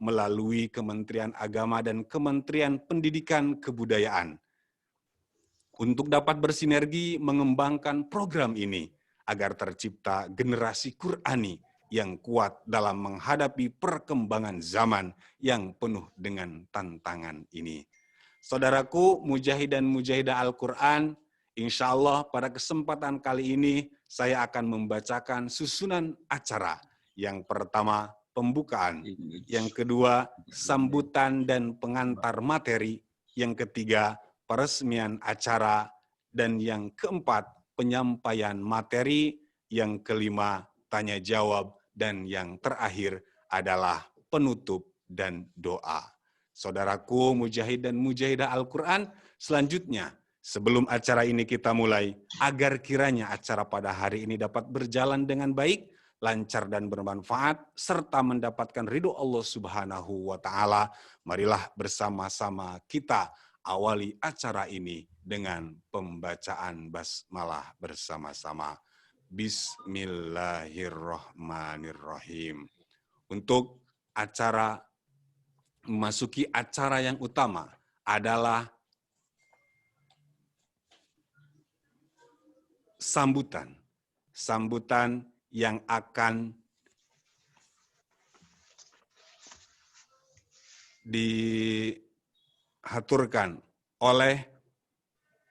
melalui Kementerian Agama dan Kementerian Pendidikan Kebudayaan untuk dapat bersinergi mengembangkan program ini agar tercipta generasi Qur'ani yang kuat dalam menghadapi perkembangan zaman yang penuh dengan tantangan ini. Saudaraku, mujahid dan mujahidah Al-Quran, insya Allah pada kesempatan kali ini saya akan membacakan susunan acara. Yang pertama, pembukaan. Yang kedua, sambutan dan pengantar materi. Yang ketiga, peresmian acara. Dan yang keempat, penyampaian materi. Yang kelima, tanya jawab. Dan yang terakhir adalah penutup dan doa. Saudaraku, mujahid dan mujahidah Al-Quran, selanjutnya, sebelum acara ini kita mulai, agar kiranya acara pada hari ini dapat berjalan dengan baik, lancar dan bermanfaat, serta mendapatkan ridho Allah Subhanahu wa Ta'ala, marilah bersama-sama kita awali acara ini dengan pembacaan basmalah bersama-sama. Bismillahirrahmanirrahim. Untuk memasuki acara yang utama adalah sambutan. Sambutan yang akan dihaturkan oleh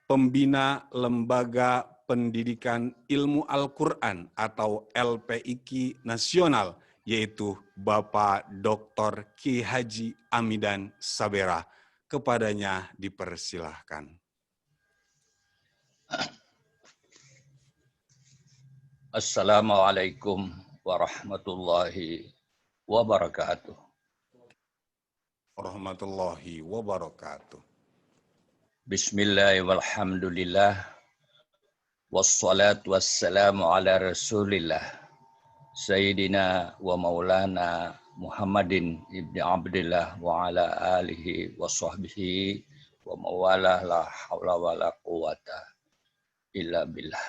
pembina Lembaga Pendidikan Ilmu Al-Quran atau LPIQ Nasional, yaitu Bapak Dr. Ki Haji Amidan Sabera. Kepadanya dipersilahkan. Assalamualaikum warahmatullahi wabarakatuh. Warahmatullahi wabarakatuh. Bismillah walhamdulillah. Wassalatu wassalamu ala rasulillah. Sayyidina wa maulana Muhammadin ibni Abdillah wa ala alihi wa sahbihi wa mawalah la hawla wa la quwata illa billah.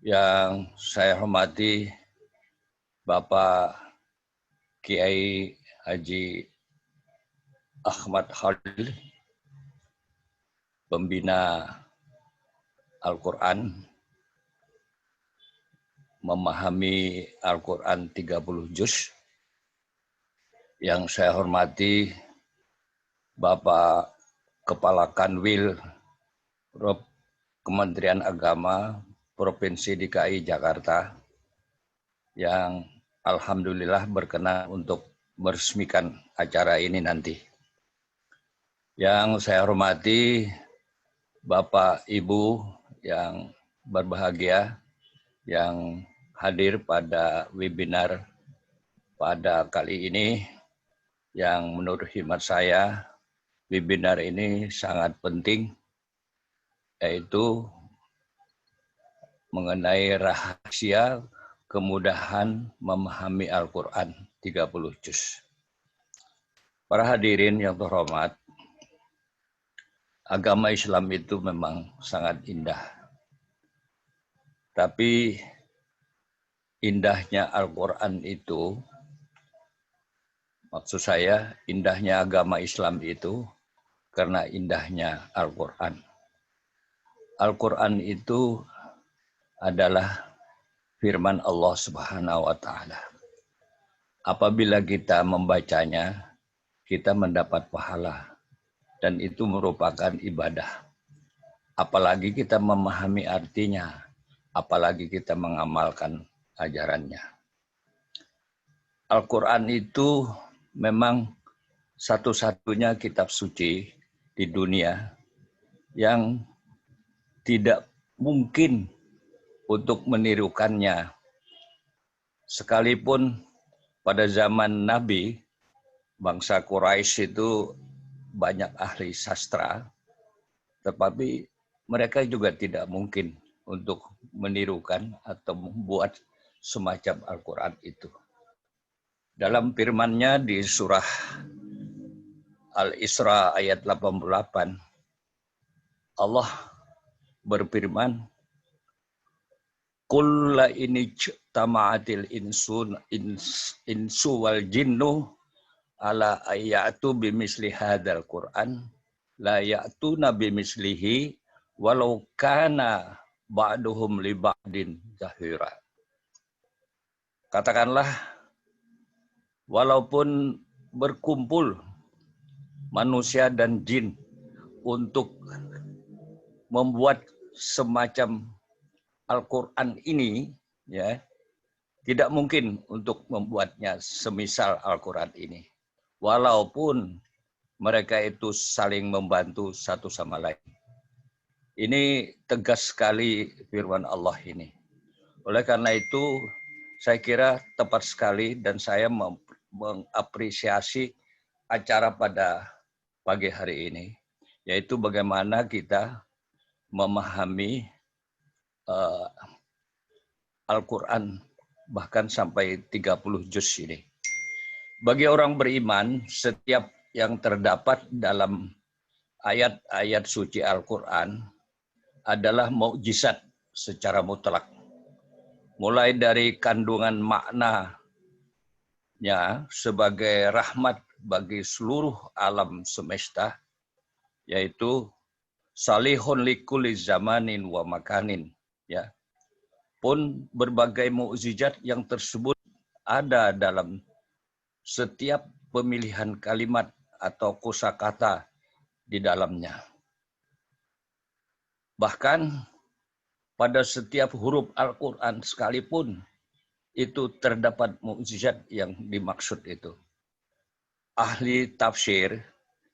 Yang saya hormati Bapak Kiai Haji Ahmad Khalil, pembina Al-Quran, memahami Al-Quran 30 juz. Yang saya hormati Bapak Kepala Kanwil Kementerian Agama Provinsi DKI Jakarta, yang alhamdulillah berkenan untuk meresmikan acara ini nanti. Yang saya hormati Bapak Ibu yang berbahagia yang hadir pada webinar pada kali ini, yang menurut khidmat saya webinar ini sangat penting, yaitu mengenai rahasia kemudahan memahami Al-Quran 30 juz. Para hadirin yang terhormat, agama Islam itu memang sangat indah. Tapi indahnya Al-Quran itu, maksud saya indahnya agama Islam itu karena indahnya Al-Quran. Al-Quran itu adalah firman Allah Subhanahu wa Ta'ala. Apabila kita membacanya, kita mendapat pahala. Dan itu merupakan ibadah. Apalagi kita memahami artinya, apalagi kita mengamalkan ajarannya. Al-Quran itu memang satu-satunya kitab suci di dunia yang tidak mungkin untuk menirukannya. Sekalipun pada zaman Nabi, bangsa Quraisy itu banyak ahli sastra, tetapi mereka juga tidak mungkin untuk menirukan atau membuat semacam Al-Quran itu. Dalam firman-Nya di surah Al-Isra ayat 88, Allah berfirman, "Qul la in ijtama'atil insu wal jinnu ala ayatu bimisli hadzal Qur'an la ya'tuna bimislihi walau kana ba'duhum li ba'din zahira. Katakanlah, walaupun berkumpul manusia dan jin untuk membuat semacam Al-Quran ini, ya, tidak mungkin untuk membuatnya semisal Al-Quran ini. Walaupun mereka itu saling membantu satu sama lain. Ini tegas sekali firman Allah ini. Oleh karena itu, saya kira tepat sekali dan saya mengapresiasi acara pada pagi hari ini, yaitu bagaimana kita memahami Al-Quran bahkan sampai 30 juz ini. Bagi orang beriman, setiap yang terdapat dalam ayat-ayat suci Al-Quran adalah mukjizat secara mutlak. Mulai dari kandungan maknanya sebagai rahmat bagi seluruh alam semesta, yaitu salihun likulli zamanin wa makanin, ya. Pun berbagai mukjizat yang tersebut ada dalam setiap pemilihan kalimat atau kosakata di dalamnya. Bahkan pada setiap huruf Al-Quran sekalipun itu terdapat mukjizat yang dimaksud itu. Ahli tafsir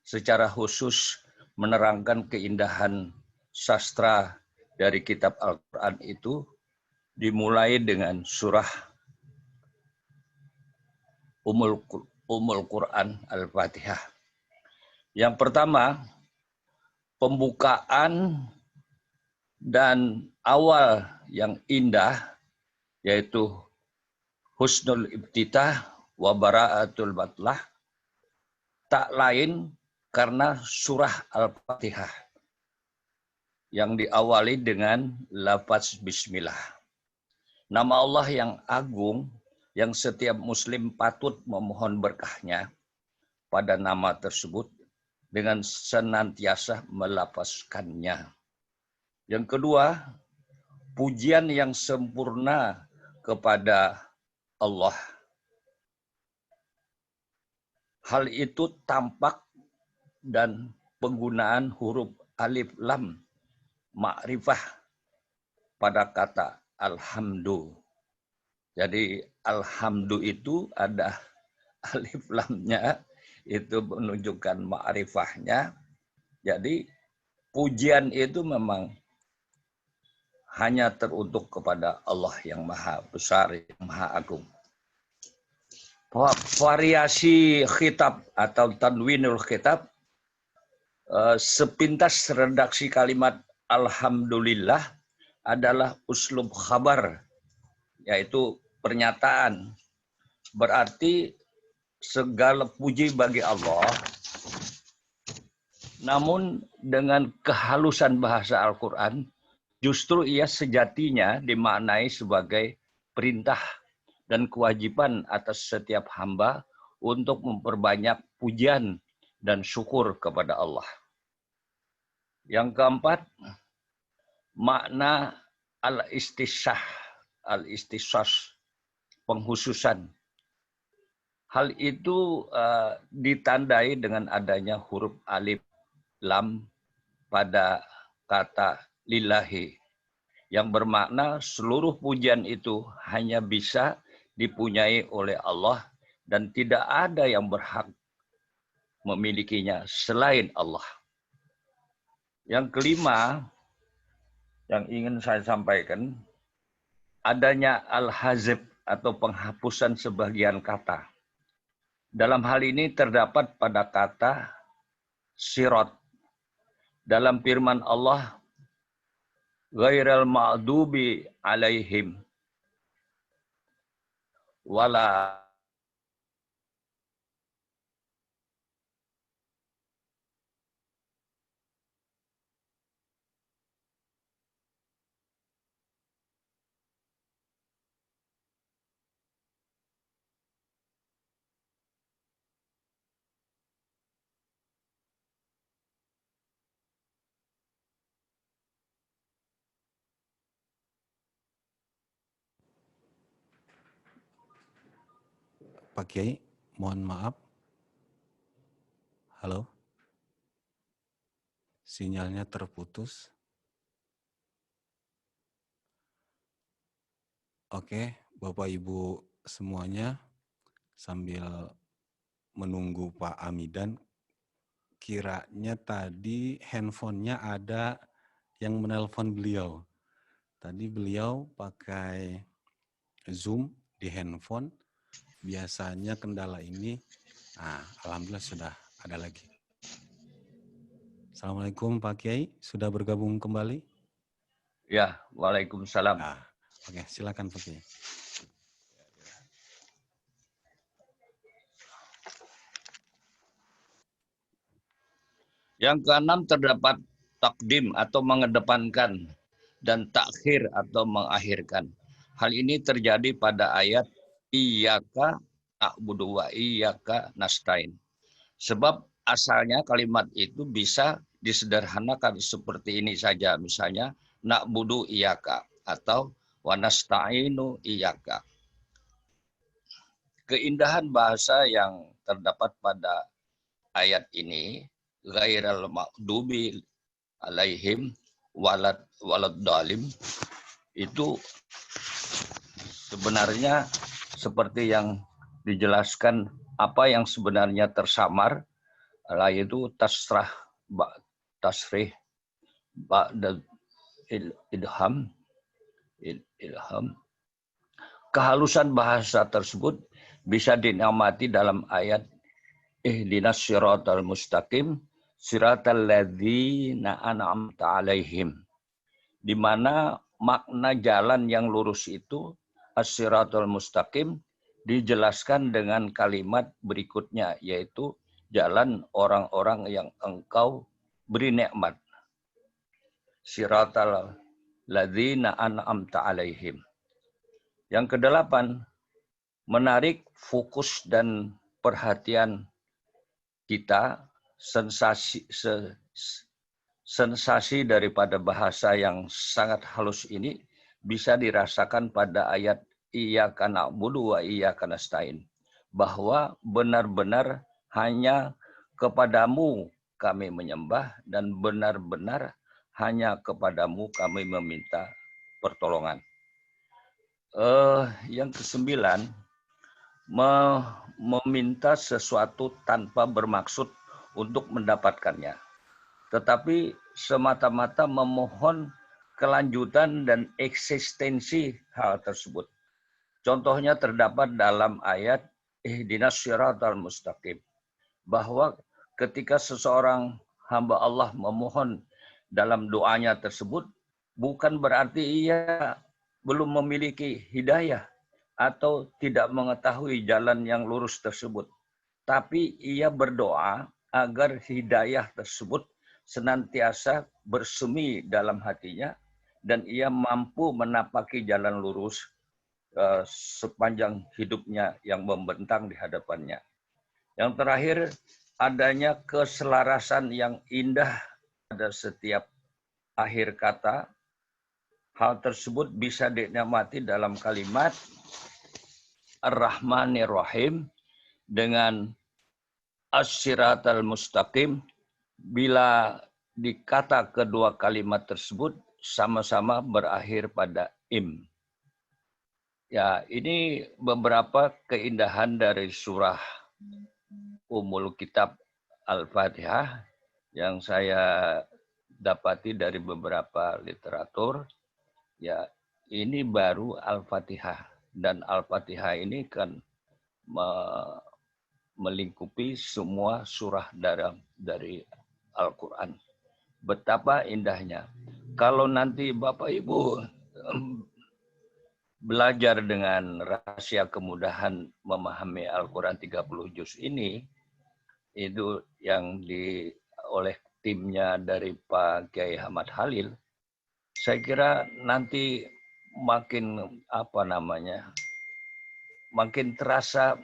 secara khusus menerangkan keindahan sastra dari kitab Al-Quran itu dimulai dengan surah Ummul Quran Al-Fatihah. Yang pertama, pembukaan dan awal yang indah, yaitu husnul ibtitah wa bara'atul batlah, tak lain karena surah Al-Fatihah yang diawali dengan lafaz bismillah. Nama Allah yang agung, yang setiap muslim patut memohon berkahnya pada nama tersebut dengan senantiasa melafazkannya. Yang kedua, pujian yang sempurna kepada Allah. Hal itu tampak dan penggunaan huruf alif lam ma'rifah pada kata alhamdu. Jadi alhamdu itu ada alif lamnya, itu menunjukkan ma'rifahnya. Jadi pujian itu memang hanya teruntuk kepada Allah yang maha besar, yang maha agung. Variasi khitab atau tanwinul khitab, sepintas redaksi kalimat alhamdulillah adalah uslub khabar, yaitu pernyataan. Berarti segala puji bagi Allah, namun dengan kehalusan bahasa Al-Quran, justru ia sejatinya dimaknai sebagai perintah dan kewajiban atas setiap hamba untuk memperbanyak pujian dan syukur kepada Allah. Yang keempat, makna al-istisas, penghususan. Hal itu ditandai dengan adanya huruf alif lam pada kata lillahi, yang bermakna seluruh pujian itu hanya bisa dipunyai oleh Allah dan tidak ada yang berhak memilikinya selain Allah. Yang kelima yang ingin saya sampaikan, adanya al-hazib atau penghapusan sebagian kata. Dalam hal ini terdapat pada kata sirat. Dalam firman Allah, ghairal ma'dubi alaihim wala Pak Kiai, mohon maaf. Halo? Sinyalnya terputus. Oke, Bapak Ibu semuanya, sambil menunggu Pak Amidan, kiranya tadi handphonenya ada yang menelpon beliau. Tadi beliau pakai Zoom di handphone, biasanya kendala ini, alhamdulillah sudah ada lagi. Assalamualaikum Pak Kiai, sudah bergabung kembali? Ya, waalaikumsalam. Oke, silakan Pak Kiai. Yang keenam terdapat takdim atau mengedepankan dan takhir atau mengakhirkan. Hal ini terjadi pada ayat iyyaka na'budu wa iyyaka nasta'in. Sebab asalnya kalimat itu bisa disederhanakan seperti ini saja. Misalnya na'budu iyyaka atau wa nasta'inu iyyaka. Keindahan bahasa yang terdapat pada ayat ini ghairal maghdubi alaihim walad dalim itu sebenarnya seperti yang dijelaskan apa yang sebenarnya tersamar, yaitu tasrih ba'da ilham. Kehalusan bahasa tersebut bisa dinikmati dalam ayat ihdinas siratal mustaqim siratal ladzina an'amta alaihim, di mana makna jalan yang lurus itu as-siratal mustaqim dijelaskan dengan kalimat berikutnya, yaitu jalan orang-orang yang engkau beri nikmat. Siratal ladzina an'amta alaihim. Yang kedelapan, menarik fokus dan perhatian kita, sensasi daripada bahasa yang sangat halus ini bisa dirasakan pada ayat iyyaka na'budu wa iyyaka nasta'in, bahwa benar-benar hanya kepadamu kami menyembah dan benar-benar hanya kepadamu kami meminta pertolongan. Yang kesembilan, meminta sesuatu tanpa bermaksud untuk mendapatkannya, tetapi semata-mata memohon kelanjutan dan eksistensi hal tersebut. Contohnya terdapat dalam ayat ihdinas siratal mustaqim, bahwa ketika seseorang hamba Allah memohon dalam doanya tersebut, bukan berarti ia belum memiliki hidayah atau tidak mengetahui jalan yang lurus tersebut. Tapi ia berdoa agar hidayah tersebut senantiasa bersemi dalam hatinya dan ia mampu menapaki jalan lurus sepanjang hidupnya yang membentang di hadapannya. Yang terakhir, adanya keselarasan yang indah pada setiap akhir kata. Hal tersebut bisa dinikmati dalam kalimat Ar-Rahmanir Rahim dengan As-Siratal Mustaqim bila dikata kedua kalimat tersebut sama-sama berakhir pada im. Ya, ini beberapa keindahan dari surah Ummul Kitab Al-Fatihah yang saya dapati dari beberapa literatur. Ya, ini baru Al-Fatihah, dan Al-Fatihah ini kan melingkupi semua surah dari Al-Quran. Betapa indahnya. Kalau nanti Bapak Ibu belajar dengan rahasia kemudahan memahami Al-Quran 30 juz ini, itu yang oleh timnya dari Pak Kiai Ahmad Khalil, saya kira nanti makin makin terasa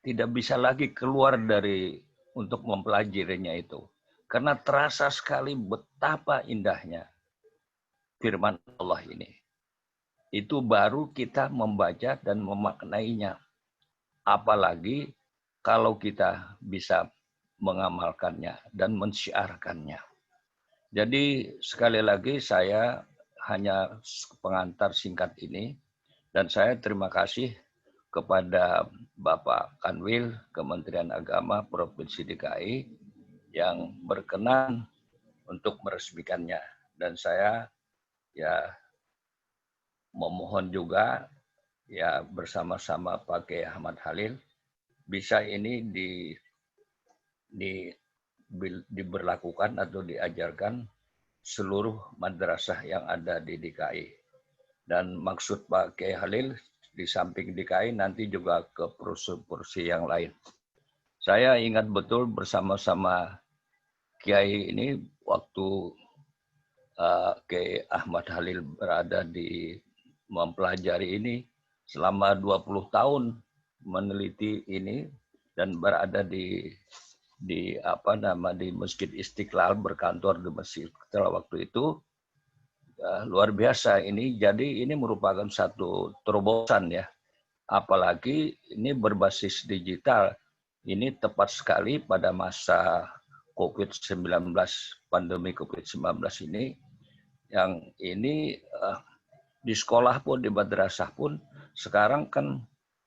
tidak bisa lagi keluar dari untuk mempelajarinya itu. Karena terasa sekali betapa indahnya firman Allah ini. Itu baru kita membaca dan memaknainya. apalagi kalau kita bisa mengamalkannya dan mensyiarkannya. Jadi sekali lagi saya hanya pengantar singkat ini, dan saya terima kasih kepada Bapak Kanwil Kementerian Agama Provinsi DKI yang berkenan untuk meresmikannya. Dan saya ya memohon juga ya bersama-sama Pak Kiai Ahmad Khalil bisa ini diberlakukan atau diajarkan seluruh madrasah yang ada di DKI. Dan maksud Pak Kiai Khalil di samping DKI nanti juga ke provinsi yang lain. Saya ingat betul bersama-sama Kiai ini waktu Kiai Ahmad Khalil berada di mempelajari ini selama 20 tahun meneliti ini dan berada di Masjid Istiqlal, berkantor di Masjid Istiqlal waktu itu. Luar biasa ini. Jadi ini merupakan satu terobosan ya. Apalagi ini berbasis digital. Ini tepat sekali pada masa COVID-19, pandemi COVID-19 ini. Yang ini di sekolah pun, di madrasah pun, sekarang kan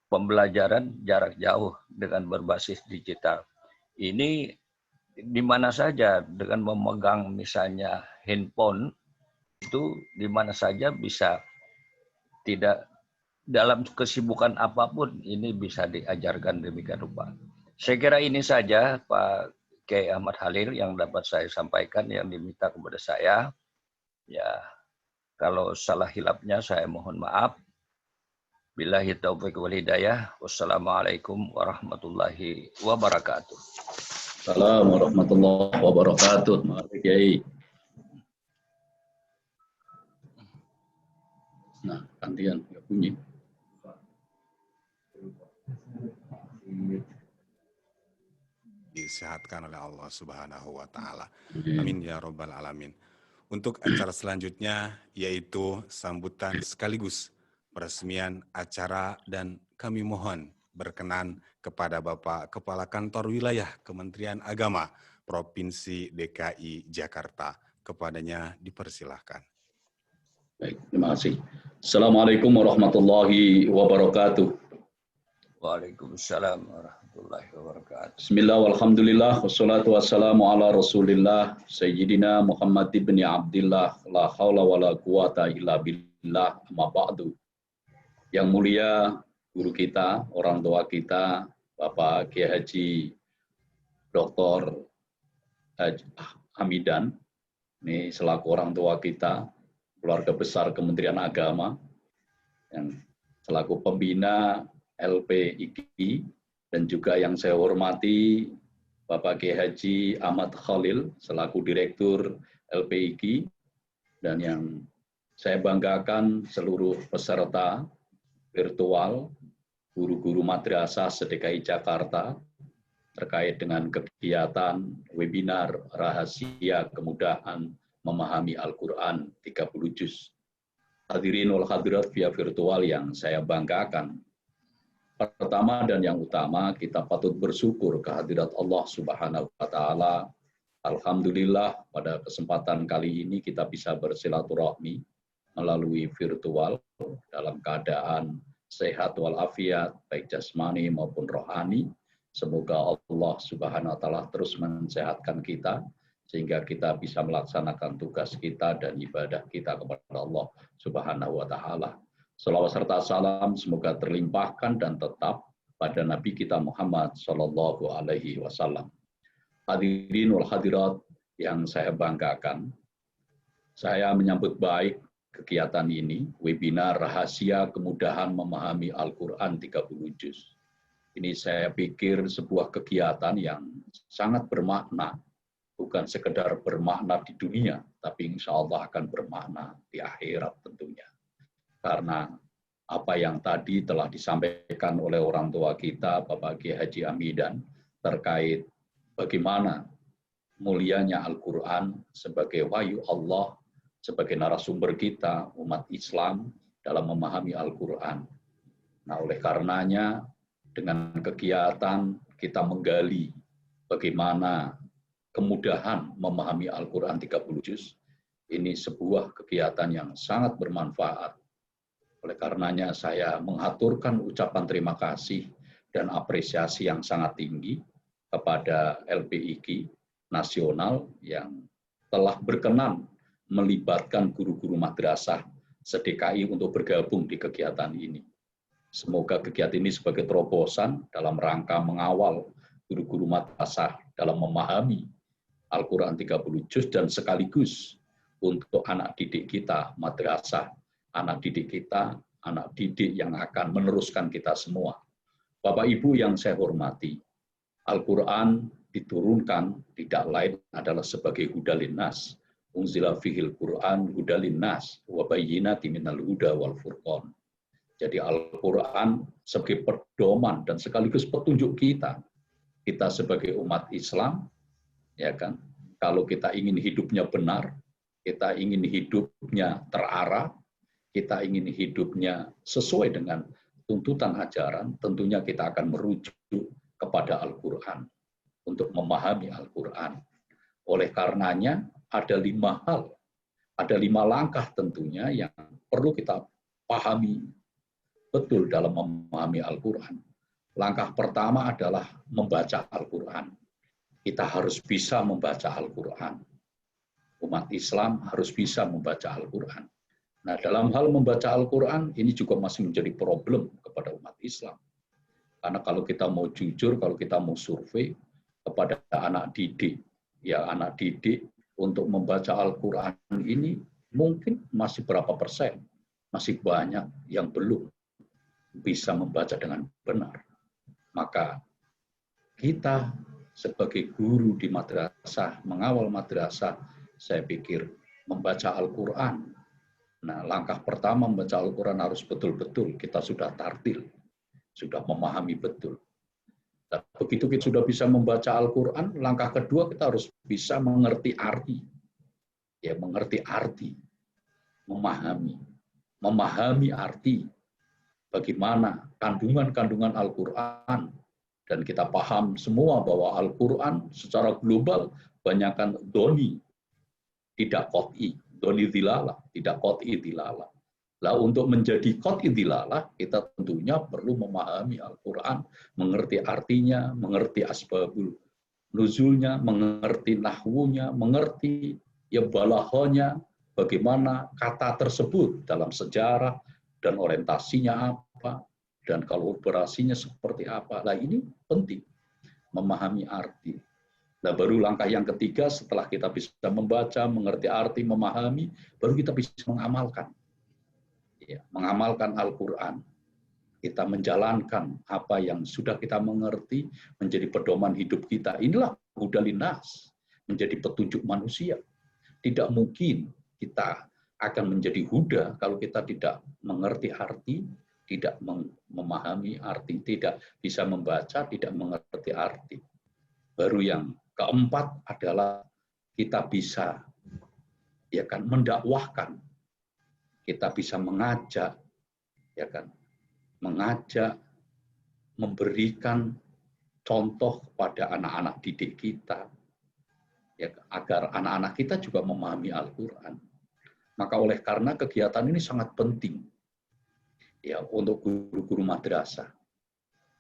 pembelajaran jarak jauh dengan berbasis digital. Ini di mana saja dengan memegang misalnya handphone, itu di mana saja bisa, tidak dalam kesibukan apapun ini bisa diajarkan demikian rupa. Saya kira ini saja Pak Kiai Ahmad Khalil yang dapat saya sampaikan yang diminta kepada saya. Ya, kalau salah hilapnya saya mohon maaf. Billahi taufiq wal hidayah. Wassalamualaikum warahmatullahi wabarakatuh. Assalamualaikum warahmatullahi wabarakatuh. Mari Kiai. Nah, gantian ya bunyi. Disehatkan oleh Allah Subhanahu wa taala. Amin ya rabbal alamin. Untuk acara selanjutnya yaitu sambutan sekaligus peresmian acara, dan kami mohon berkenan kepada Bapak Kepala Kantor Wilayah Kementerian Agama Provinsi DKI Jakarta. Kepadanya dipersilahkan. Baik, terima kasih. Assalamualaikum warahmatullahi wabarakatuh. Waalaikumsalam warahmatullahi wabarakatuh. Bismillah walhamdulillah wassalatu wassalamu ala Rasulillah Sayyidina Muhammad ibn Abdillah la haula wala quwata illa billah amma ba'du. Yang mulia guru kita, orang tua kita, Bapak Kiai Haji Dr. Hamidan, ini selaku orang tua kita, keluarga besar Kementerian Agama, yang selaku pembina LPIGI, dan juga yang saya hormati Bapak Kiai Haji Ahmad Khalil, selaku Direktur LPIGI, dan yang saya banggakan seluruh peserta virtual, guru-guru madrasah se-DKI Jakarta, terkait dengan kegiatan webinar rahasia kemudahan memahami Al-Quran 30 juz. Hadirin wal hadirat via virtual yang saya banggakan. Pertama dan yang utama, kita patut bersyukur kehadirat Allah Subhanahu wa Ta'ala. Alhamdulillah, pada kesempatan kali ini kita bisa bersilaturahmi melalui virtual dalam keadaan sehat walafiat, baik jasmani maupun rohani. Semoga Allah Subhanahu wa Ta'ala terus mensehatkan kita, sehingga kita bisa melaksanakan tugas kita dan ibadah kita kepada Allah Subhanahu wa Ta'ala. Salawat serta salam semoga terlimpahkan dan tetap pada Nabi kita Muhammad Sallallahu Alaihi Wasallam. Hadirin wal hadirat yang saya banggakan, saya menyambut baik kegiatan ini, webinar rahasia kemudahan memahami Al-Quran 30 juz. Ini saya pikir sebuah kegiatan yang sangat bermakna, bukan sekedar bermakna di dunia, tapi insya Allah akan bermakna di akhirat tentunya. Karena apa yang tadi telah disampaikan oleh orang tua kita, Bapak Kiai Haji Hamidan, terkait bagaimana mulianya Al-Quran sebagai wahyu Allah, sebagai narasumber kita, umat Islam, dalam memahami Al-Quran. Nah, oleh karenanya, dengan kegiatan kita menggali bagaimana kemudahan memahami Al-Quran 30 juz. Ini sebuah kegiatan yang sangat bermanfaat. Oleh karenanya saya mengaturkan ucapan terima kasih dan apresiasi yang sangat tinggi kepada LPIQ nasional yang telah berkenan melibatkan guru-guru madrasah se-DKI untuk bergabung di kegiatan ini. Semoga kegiatan ini sebagai terobosan dalam rangka mengawal guru-guru madrasah dalam memahami Al-Quran 30 juz dan sekaligus untuk anak didik kita madrasah, anak didik kita, anak didik yang akan meneruskan kita semua. Bapak Ibu yang saya hormati, Al-Quran diturunkan tidak lain adalah sebagai huda linnas. Unzila fihil Quran huda linnas wa bayyinatin minal huda wal furqan. Jadi Al-Quran sebagai pedoman dan sekaligus petunjuk kita. Kita sebagai umat Islam, ya kan? Kalau kita ingin hidupnya benar, kita ingin hidupnya terarah, kita ingin hidupnya sesuai dengan tuntutan ajaran, tentunya kita akan merujuk kepada Al-Quran untuk memahami Al-Quran. Oleh karenanya ada 5 hal, ada 5 langkah tentunya yang perlu kita pahami betul dalam memahami Al-Quran. Langkah pertama adalah membaca Al-Quran. Kita harus bisa membaca Al-Quran. Umat Islam harus bisa membaca Al-Quran. Nah, dalam hal membaca Al-Quran, ini juga masih menjadi problem kepada umat Islam. Karena kalau kita mau jujur, kalau kita mau survei kepada anak didik, ya anak didik untuk membaca Al-Quran ini mungkin masih berapa persen, masih banyak yang belum bisa membaca dengan benar. Maka kita sebagai guru di madrasah, mengawal madrasah, saya pikir membaca Al-Quran. Nah, langkah pertama membaca Al-Quran harus betul-betul kita sudah tartil, sudah memahami betul. Dan begitu kita sudah bisa membaca Al-Quran, langkah kedua kita harus bisa mengerti arti. Ya, mengerti arti, memahami arti, bagaimana kandungan-kandungan Al-Quran. Dan kita paham semua bahwa Al-Quran secara global banyakkan doni, tidak qot'i, doni dilalah, tidak qot'i dilalah. Lah untuk menjadi qot'i dilalah, kita tentunya perlu memahami Al-Quran, mengerti artinya, mengerti asbabul nuzulnya, mengerti nahwunya, mengerti ya balaghahnya, bagaimana kata tersebut dalam sejarah dan orientasinya apa, dan kalau operasinya seperti apa. Nah ini penting, memahami arti. Nah baru langkah yang ketiga setelah kita bisa membaca, mengerti arti, memahami, baru kita bisa mengamalkan. Ya, mengamalkan Al-Quran. Kita menjalankan apa yang sudah kita mengerti menjadi pedoman hidup kita. Inilah huda linnas, menjadi petunjuk manusia. Tidak mungkin kita akan menjadi huda kalau kita tidak mengerti arti, tidak memahami arti, tidak bisa membaca, tidak mengerti arti. Baru yang keempat adalah kita bisa ya kan mendakwahkan. Kita bisa mengajak ya kan, mengajak, memberikan contoh kepada anak-anak didik kita ya agar anak-anak kita juga memahami Al-Qur'an. Maka oleh karena kegiatan ini sangat penting ya untuk guru-guru madrasah.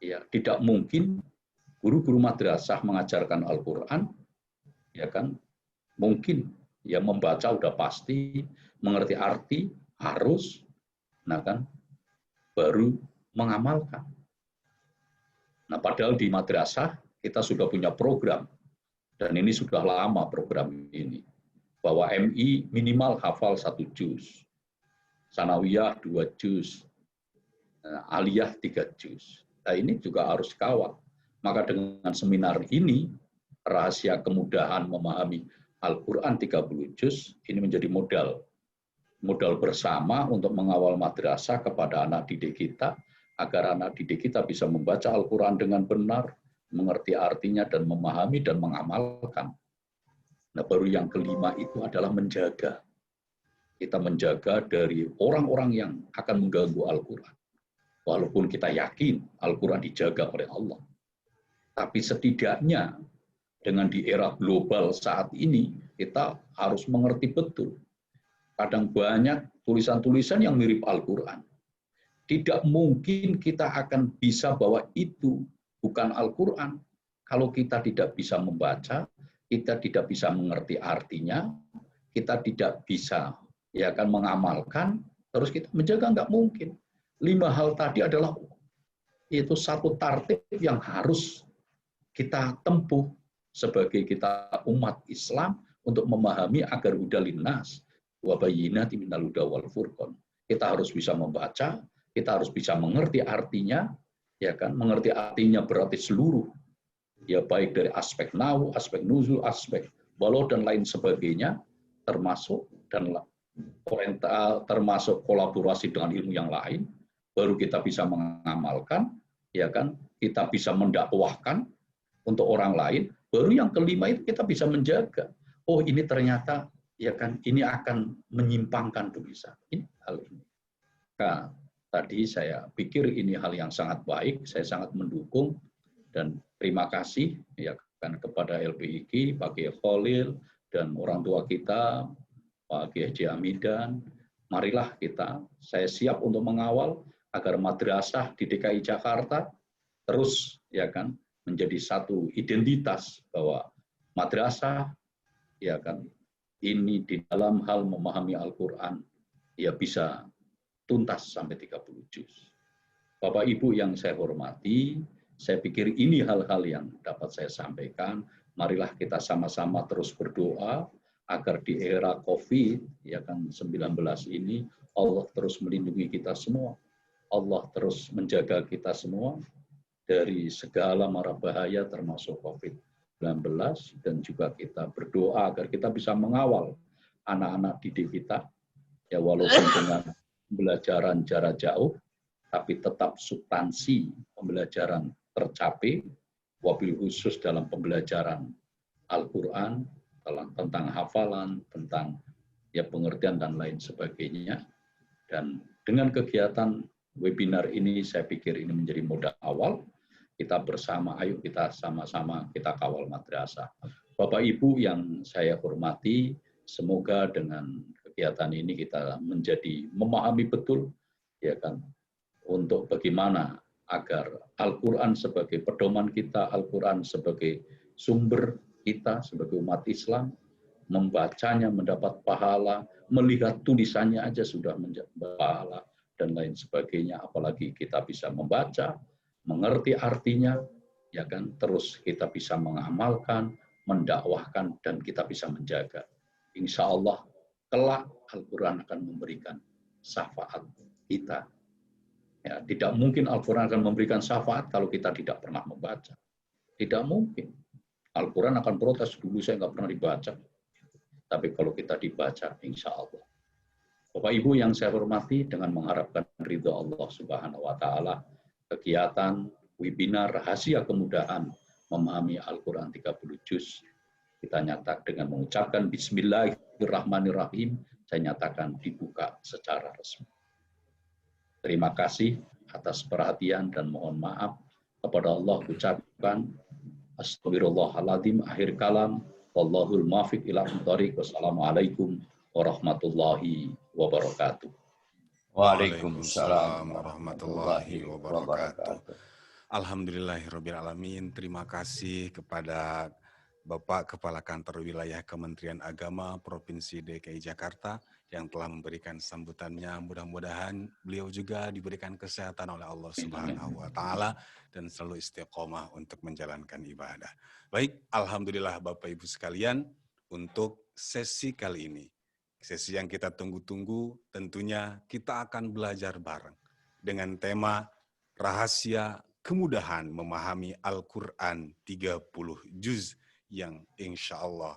Ya, tidak mungkin guru-guru madrasah mengajarkan Al-Qur'an ya kan. Mungkin ya membaca udah pasti, mengerti arti harus, nah kan baru mengamalkan. Nah, padahal di madrasah kita sudah punya program dan ini sudah lama program ini bahwa MI minimal hafal 1 juz, sanawiyah 2 juz, aliyah 3 juz. Nah, ini juga harus kawal. Maka dengan seminar ini, rahasia kemudahan memahami Al-Quran 30 juz, ini menjadi modal bersama untuk mengawal madrasah kepada anak didik kita, agar anak didik kita bisa membaca Al-Quran dengan benar, mengerti artinya dan memahami dan mengamalkan. Nah, baru yang kelima itu adalah menjaga. Kita menjaga dari orang-orang yang akan mengganggu Al-Quran. Walaupun kita yakin Al-Quran dijaga oleh Allah. Tapi setidaknya dengan di era global saat ini, kita harus mengerti betul. Kadang banyak tulisan-tulisan yang mirip Al-Quran. Tidak mungkin kita akan bisa bahwa itu bukan Al-Quran. Kalau kita tidak bisa membaca, kita tidak bisa mengerti artinya, kita tidak bisa ya kan mengamalkan, terus kita menjaga, nggak mungkin. 5 hal tadi adalah itu satu tartib yang harus kita tempuh sebagai kita umat Islam untuk memahami agar huda linnas wa bayyinati minal huda wal furqan. Kita harus bisa membaca, kita harus bisa mengerti artinya, ya kan? Mengerti artinya berarti seluruh, ya baik dari aspek nahwu, aspek nuzul, aspek balaghah dan lain sebagainya, termasuk termasuk kolaborasi dengan ilmu yang lain, baru kita bisa mengamalkan, ya kan? Kita bisa mendakwahkan untuk orang lain, baru yang kelima itu kita bisa menjaga. Oh, ini ternyata ya kan ini akan menyimpangkan tulisan. Ini hal ini. Nah, tadi saya pikir ini hal yang sangat baik, saya sangat mendukung dan terima kasih ya kan kepada LPIK, Pak Kiai Khalil dan orang tua kita, Pak Kiai Haji Hamidan. Marilah saya siap untuk mengawal agar madrasah di DKI Jakarta terus ya kan menjadi satu identitas bahwa madrasah ya kan ini di dalam hal memahami Al-Qur'an ya bisa tuntas sampai 30 juz. Bapak Ibu yang saya hormati, saya pikir ini hal-hal yang dapat saya sampaikan. Marilah kita sama-sama terus berdoa agar di era Covid ya kan 19 ini Allah terus melindungi kita semua. Allah terus menjaga kita semua dari segala mara bahaya termasuk COVID-19 dan juga kita berdoa agar kita bisa mengawal anak-anak didik kita ya walaupun dengan pembelajaran jarak jauh tapi tetap substansi pembelajaran tercapai wabil khusus dalam pembelajaran Al-Qur'an tentang hafalan, tentang ya pengertian dan lain sebagainya. Dan dengan kegiatan webinar ini saya pikir ini menjadi modal awal. Kita bersama, ayo kita sama-sama kita kawal madrasah. Bapak Ibu yang saya hormati, semoga dengan kegiatan ini kita menjadi memahami betul ya kan untuk bagaimana agar Al-Qur'an sebagai pedoman kita, Al-Qur'an sebagai sumber kita sebagai umat Islam, membacanya mendapat pahala, melihat tulisannya aja sudah mendapat pahala dan lain sebagainya, apalagi kita bisa membaca, mengerti artinya, ya kan, terus kita bisa mengamalkan, mendakwahkan, dan kita bisa menjaga. Insya Allah, kelak Al-Quran akan memberikan syafaat kita. Ya, tidak mungkin Al-Quran akan memberikan syafaat kalau kita tidak pernah membaca. Tidak mungkin. Al-Quran akan protes, dulu saya nggak pernah dibaca. Tapi kalau kita dibaca, insya Allah. Bapak Ibu yang saya hormati, dengan mengharapkan ridho Allah Subhanahu wa Ta'ala, kegiatan webinar rahasia kemudahan memahami Al-Quran 30 juz kita nyatakan dengan mengucapkan Bismillahirrahmanirrahim, saya nyatakan dibuka secara resmi. Terima kasih atas perhatian dan mohon maaf kepada Allah ucapkan Astagfirullahaladzim akhir kalam. Wallahul muwaffiq ila thoriq. Wassalamualaikum warahmatullahi wabarakatuh. Waalaikumsalam warahmatullahi wabarakatuh. Alhamdulillahirabbil alamin. Terima kasih kepada Bapak Kepala Kantor Wilayah Kementerian Agama Provinsi DKI Jakarta yang telah memberikan sambutannya. Mudah-mudahan beliau juga diberikan kesehatan oleh Allah Subhanahu wa Ta'ala dan selalu istiqomah untuk menjalankan ibadah. Baik, alhamdulillah Bapak Ibu sekalian, untuk sesi kali ini, sesi yang kita tunggu-tunggu, tentunya kita akan belajar bareng dengan tema rahasia kemudahan memahami Al-Quran 30 juz yang insya Allah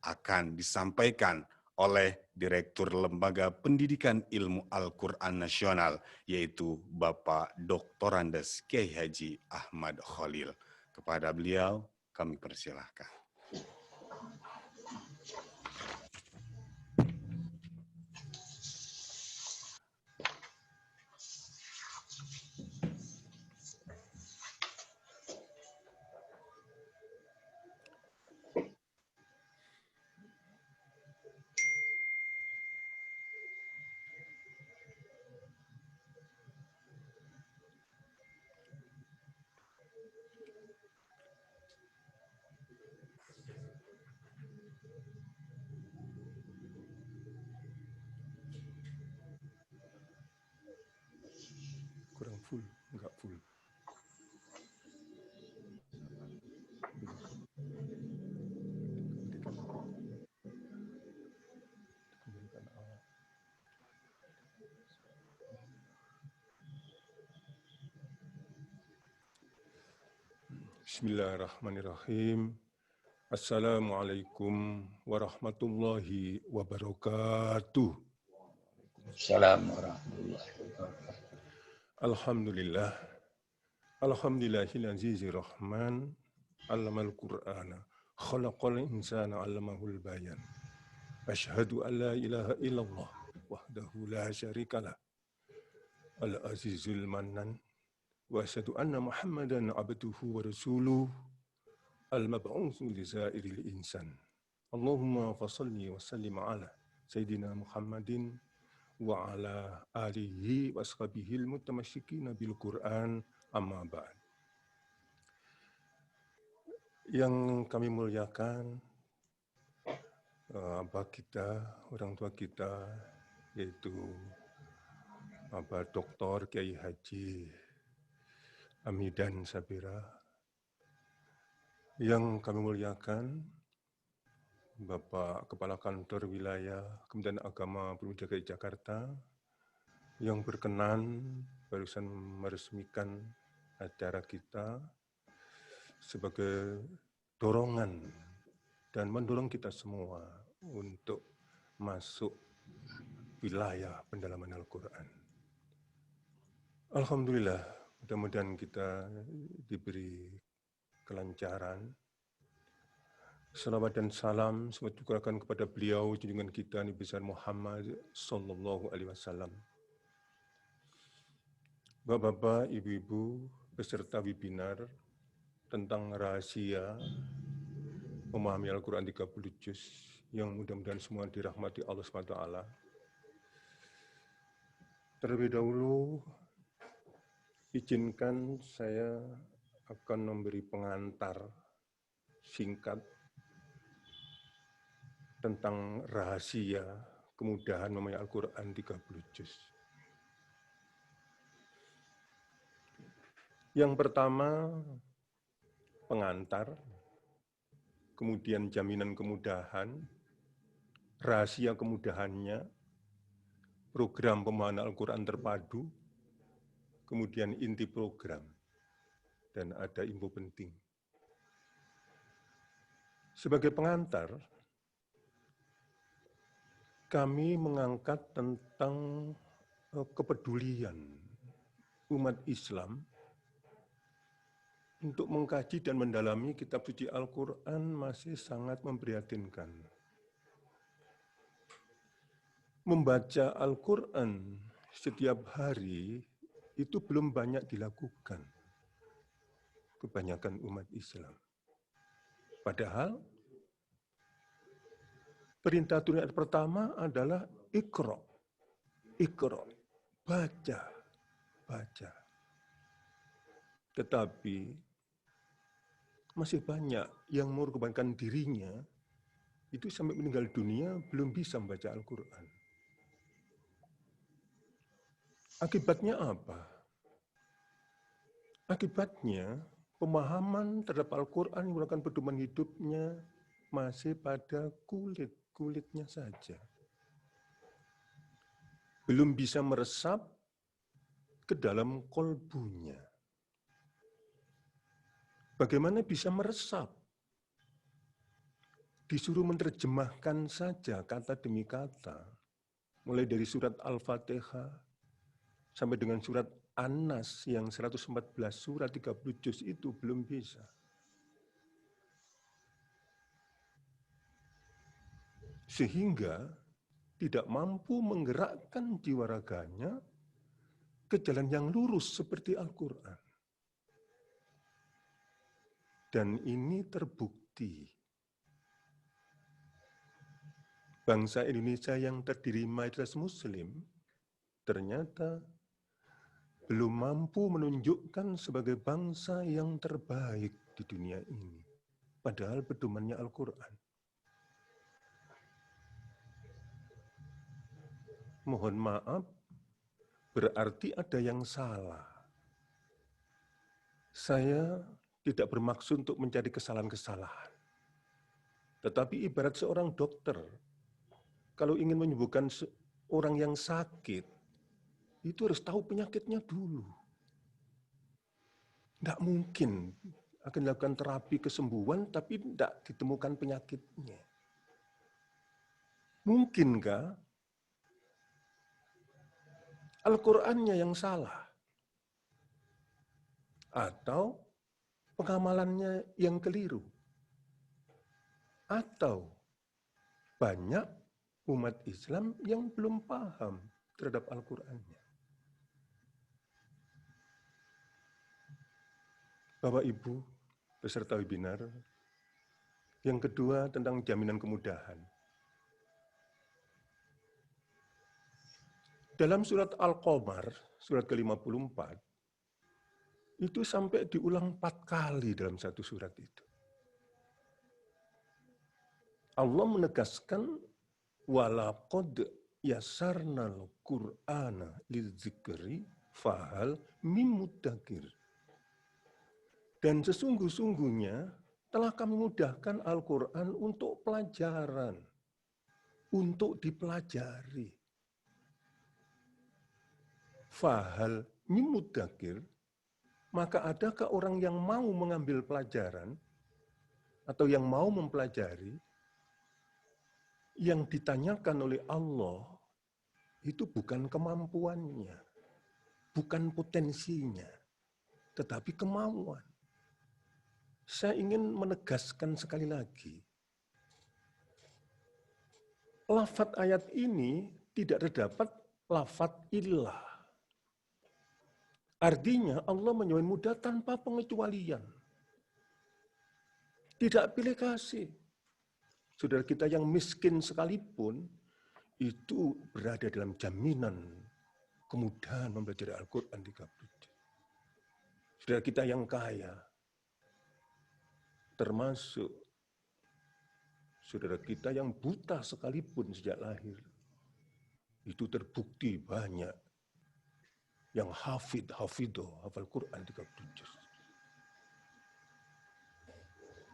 akan disampaikan oleh Direktur Lembaga Pendidikan Ilmu Al-Quran Nasional, yaitu Bapak Dr. Andes Kiai Haji Ahmad Khalil. Kepada beliau kami persilahkan. Bismillahirrahmanirrahim. Assalamualaikum warahmatullahi wabarakatuh. Assalamualaikum warahmatullahi wabarakatuh. Alhamdulillah. Alhamdulillahil rahman. Allamal Qur'ana. Khalaqal insana 'allamahul bayan. Asyhadu an la ilaha illallah wahdahu la syarikalah. Al-azizul mannan. Wa asyhadu anna Muhammadan 'abduhu wa rasuluh. Al-mab'utsu li sa'iril insan. Allahumma fashalli wa sallim ala Sayyidina Muhammadin wa ala alihi wa ashabihil mutamasyikina bil Qur'an amma ba'd. Yang kami muliakan, abah kita, orang tua kita, yaitu Bapak Dr. Kiai Haji Amidan Sabira. Yang kami muliakan, Bapak Kepala Kantor Wilayah Kementerian Agama Provinsi DKI Jakarta, yang berkenan barusan meresmikan acara kita sebagai dorongan dan mendorong kita semua untuk masuk wilayah pendalaman Al-Quran. Alhamdulillah, mudah-mudahan kita diberi kelancaran. Salawat dan salam semoga dikurangkan kepada beliau junjungan kita Nabi besar Muhammad sallallahu alaihi wasallam. Bapak-bapak, ibu-ibu, peserta webinar tentang rahasia memahami Al-Quran 30 juz yang mudah-mudahan semua dirahmati Allah SWT. Terlebih dahulu, izinkan saya akan memberi pengantar singkat tentang rahasia kemudahan memahami Al-Quran 30 juz. Yang pertama, pengantar, kemudian jaminan kemudahan, rahasia kemudahannya, program pemahaman Al-Quran terpadu, kemudian inti program, dan ada info penting. Sebagai pengantar, kami mengangkat tentang kepedulian umat Islam untuk mengkaji dan mendalami kitab suci Al-Quran masih sangat memprihatinkan. Membaca Al-Quran setiap hari itu belum banyak dilakukan kebanyakan umat Islam. Padahal perintah turun ayat pertama adalah Iqra, baca. Tetapi masih banyak yang mengorbankan dirinya, itu sampai meninggal dunia belum bisa membaca Al-Quran. Akibatnya apa? Akibatnya pemahaman terhadap Al-Quran yang merupakan pedoman hidupnya masih pada kulitnya saja. Belum bisa meresap ke dalam kolbunya. Bagaimana bisa meresap? Disuruh menerjemahkan saja kata demi kata, mulai dari surat Al-Fatihah sampai dengan surat An-Nas yang 114 surat 30 juz itu belum bisa. Sehingga tidak mampu menggerakkan jiwa raganya ke jalan yang lurus seperti Al-Quran. Dan ini terbukti. Bangsa Indonesia yang terdiri mayoritas Muslim ternyata belum mampu menunjukkan sebagai bangsa yang terbaik di dunia ini. Padahal pedomannya Al-Quran. Mohon maaf, berarti ada yang salah. Saya tidak bermaksud untuk mencari kesalahan-kesalahan. Tetapi ibarat seorang dokter, kalau ingin menyembuhkan orang yang sakit, itu harus tahu penyakitnya dulu. Tidak mungkin akan dilakukan terapi kesembuhan, tapi tidak ditemukan penyakitnya. Mungkinkah Al-Qur'annya yang salah? Atau pengamalannya yang keliru? Atau banyak umat Islam yang belum paham terhadap Al-Qur'annya? Bapak Ibu peserta webinar, yang kedua tentang jaminan kemudahan. Dalam surat Al-Qamar, surat ke-54, itu sampai diulang 4 kali dalam satu surat itu. Allah menegaskan, walaqad yasarnal Qur'ana lidzikri fahal mim muddakir. Dan sesungguh-sungguhnya telah kami mudahkan Al-Quran untuk pelajaran, untuk dipelajari. Fahal mim muddakir, maka adakah orang yang mau mengambil pelajaran atau yang mau mempelajari? Yang ditanyakan oleh Allah itu bukan kemampuannya, bukan potensinya, tetapi kemauan. Saya ingin menegaskan sekali lagi, lafadz ayat ini tidak terdapat lafadz illah. Artinya Allah menyuai mudah tanpa pengecualian. Tidak pilih kasih. Saudara kita yang miskin sekalipun, itu berada dalam jaminan kemudahan mempelajari Al-Quran 30. Saudara kita yang kaya, termasuk saudara kita yang buta sekalipun sejak lahir, itu terbukti banyak yang hafidho, hafal Quran 30 juz.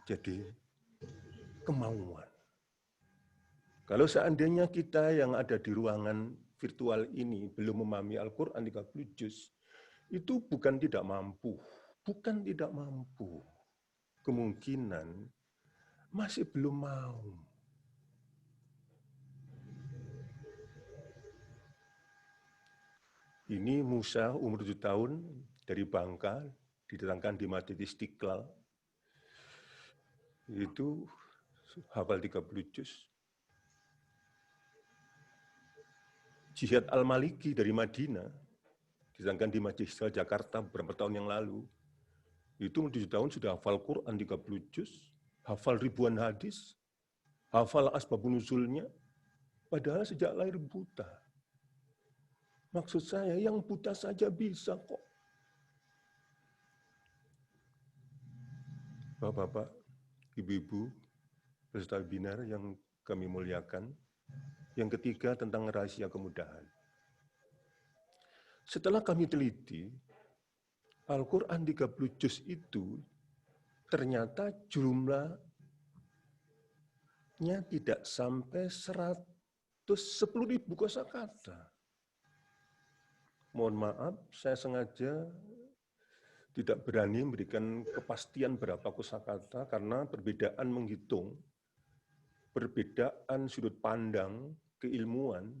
Jadi, kemauan. Kalau seandainya kita yang ada di ruangan virtual ini belum memahami Al-Quran 30 juz, itu bukan tidak mampu. Bukan tidak mampu. Kemungkinan masih belum mau. Ini Musa umur 7 tahun dari Bangka, didatangkan di Masjid Istiqlal. Itu hafal 30 juz. Jihad Al-Maliki dari Madinah, didatangkan di Masjid Istiqlal Jakarta beberapa tahun yang lalu. Itu umur 7 tahun sudah hafal Quran 30 juz, hafal ribuan hadis, hafal asbabun nuzulnya, padahal sejak lahir buta. Maksud saya, yang buta saja bisa kok. Bapak-bapak, ibu-ibu, peserta webinar yang kami muliakan. Yang ketiga tentang rahasia kemudahan. Setelah kami teliti, Al-Quran 30 juz itu ternyata jumlahnya tidak sampai 110.000 kosakata. Mohon maaf, saya sengaja tidak berani memberikan kepastian berapa kosakata karena perbedaan menghitung, perbedaan sudut pandang, keilmuan,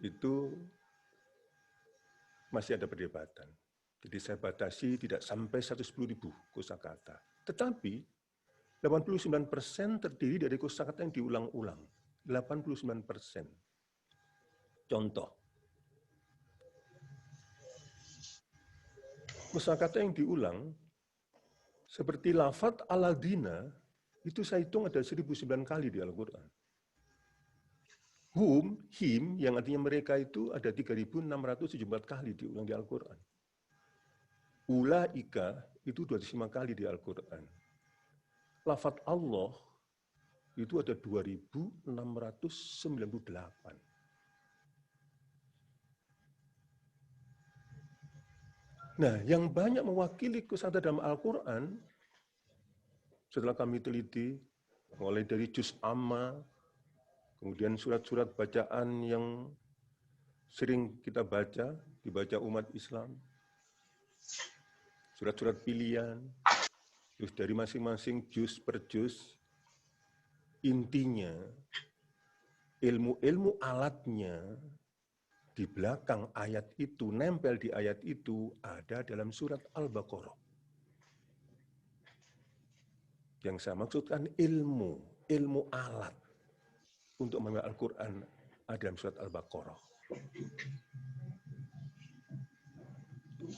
itu masih ada perdebatan. Jadi saya batasi tidak sampai 110.000 kosakata. Tetapi 89% terdiri dari kosakata yang diulang-ulang. 89%. Contoh. Kosakata yang diulang seperti lafadz aladina itu saya hitung ada 1009 kali di Al-Qur'an. Hum, him yang artinya mereka itu ada 3.674 kali diulang di Al-Qur'an. Ulaika itu 205 kali di Al-Quran. Lafadz Allah itu ada 2.698. Nah, yang banyak mewakili kosakata dalam Al-Quran, setelah kami teliti, mulai dari juz amma, kemudian surat-surat bacaan yang sering kita baca, dibaca umat Islam, surat-surat pilihan, Terus dari masing-masing juz per juz, intinya ilmu-ilmu alatnya di belakang ayat itu, nempel di ayat itu, ada dalam surat Al-Baqarah. Yang saya maksudkan ilmu alat untuk memahami Al-Quran ada dalam surat Al-Baqarah.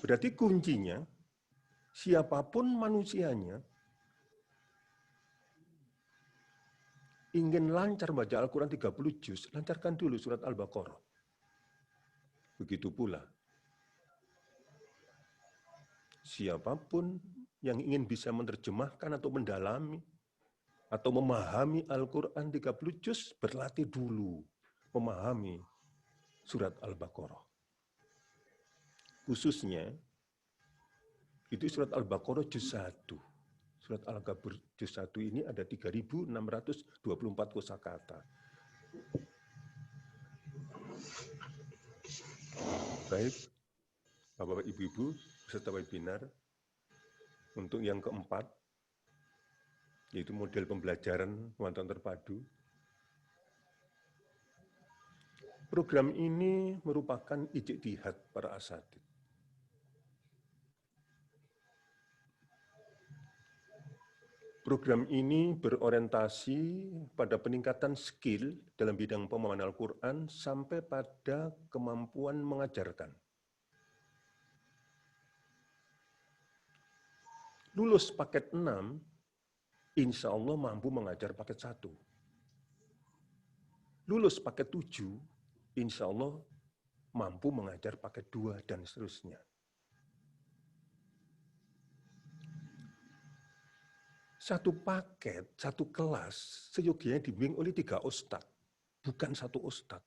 Berarti kuncinya, siapapun manusianya, ingin lancar baca Al-Quran 30 juz, lancarkan dulu surat Al-Baqarah. Begitu pula, siapapun yang ingin bisa menerjemahkan atau mendalami atau memahami Al-Quran 30 juz, berlatih dulu memahami surat Al-Baqarah. Khususnya, itu surat Al-Baqarah juz 1. Surat Al-Baqarah juz 1 ini ada 3.624 kosakata. Baik, Bapak-Bapak, Ibu-Ibu, peserta webinar, untuk yang keempat, yaitu model pembelajaran pemantauan terpadu. Program ini merupakan ijtihad para asatidz. Program ini berorientasi pada peningkatan skill dalam bidang pemahaman Al-Quran sampai pada kemampuan mengajarkan. Lulus paket 6, insya Allah mampu mengajar paket 1. Lulus paket 7, insya Allah mampu mengajar paket 2, dan seterusnya. Satu paket, satu kelas, seyogianya dibimbing oleh 3 ustadz, bukan 1 ustadz.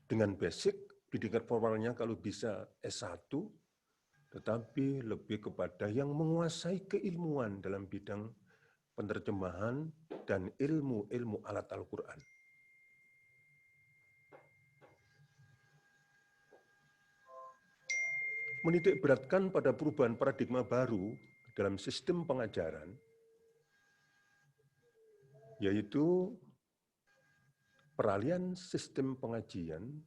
Dengan basic, pendidikan formalnya kalau bisa S1, tetapi lebih kepada yang menguasai keilmuan dalam bidang penerjemahan dan ilmu-ilmu alat Al-Quran. Menitik beratkan pada perubahan paradigma baru dalam sistem pengajaran, yaitu peralihan sistem pengajian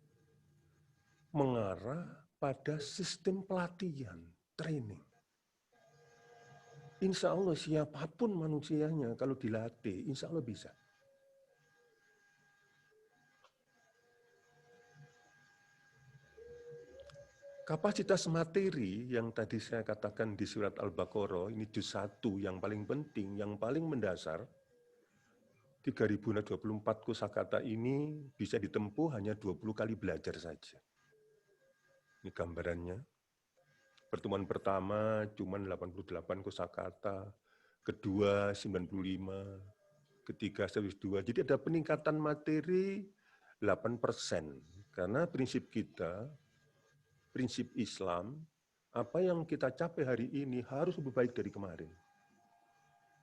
mengarah pada sistem pelatihan, training. Insya Allah siapapun manusianya kalau dilatih, insya Allah bisa. Kapasitas materi yang tadi saya katakan di surat Al-Baqarah, ini juz 1 yang paling penting, yang paling mendasar, 3.024 kosakata ini bisa ditempuh hanya 20 kali belajar saja. Ini gambarannya. Pertemuan pertama cuma 88 kosakata, kedua 95, ketiga 102. Jadi ada peningkatan materi 8%. Karena prinsip kita, prinsip Islam, apa yang kita capai hari ini harus lebih baik dari kemarin.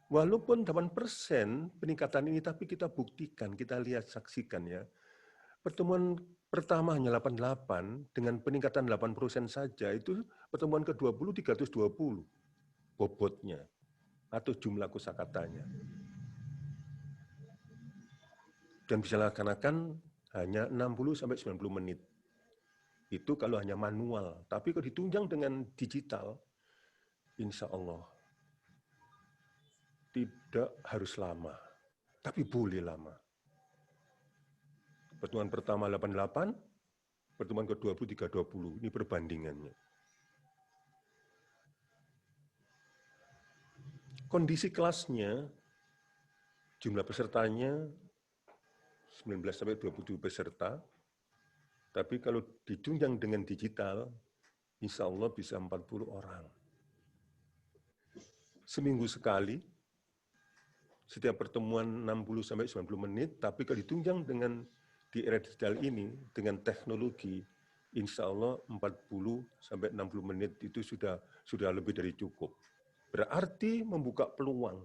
Walaupun 8% peningkatan ini, tapi kita buktikan, kita lihat, saksikan ya. Pertemuan pertama hanya 88, dengan peningkatan 8% saja, itu pertemuan ke-20 320 bobotnya, atau jumlah kosakatanya. Dan bisa laksanakan hanya 60-90 menit. Itu kalau hanya manual, tapi kalau ditunjang dengan digital, insya Allah tidak harus lama, tapi boleh lama. Pertemuan pertama 88, pertemuan ke-20 320, ini perbandingannya. Kondisi kelasnya, jumlah pesertanya 19-27 peserta, tapi kalau ditunjang dengan digital, insya Allah bisa 40 orang. Seminggu sekali, setiap pertemuan 60-90 menit, tapi kalau ditunjang dengan di era digital ini, dengan teknologi, insya Allah 40-60 menit itu sudah lebih dari cukup. Berarti membuka peluang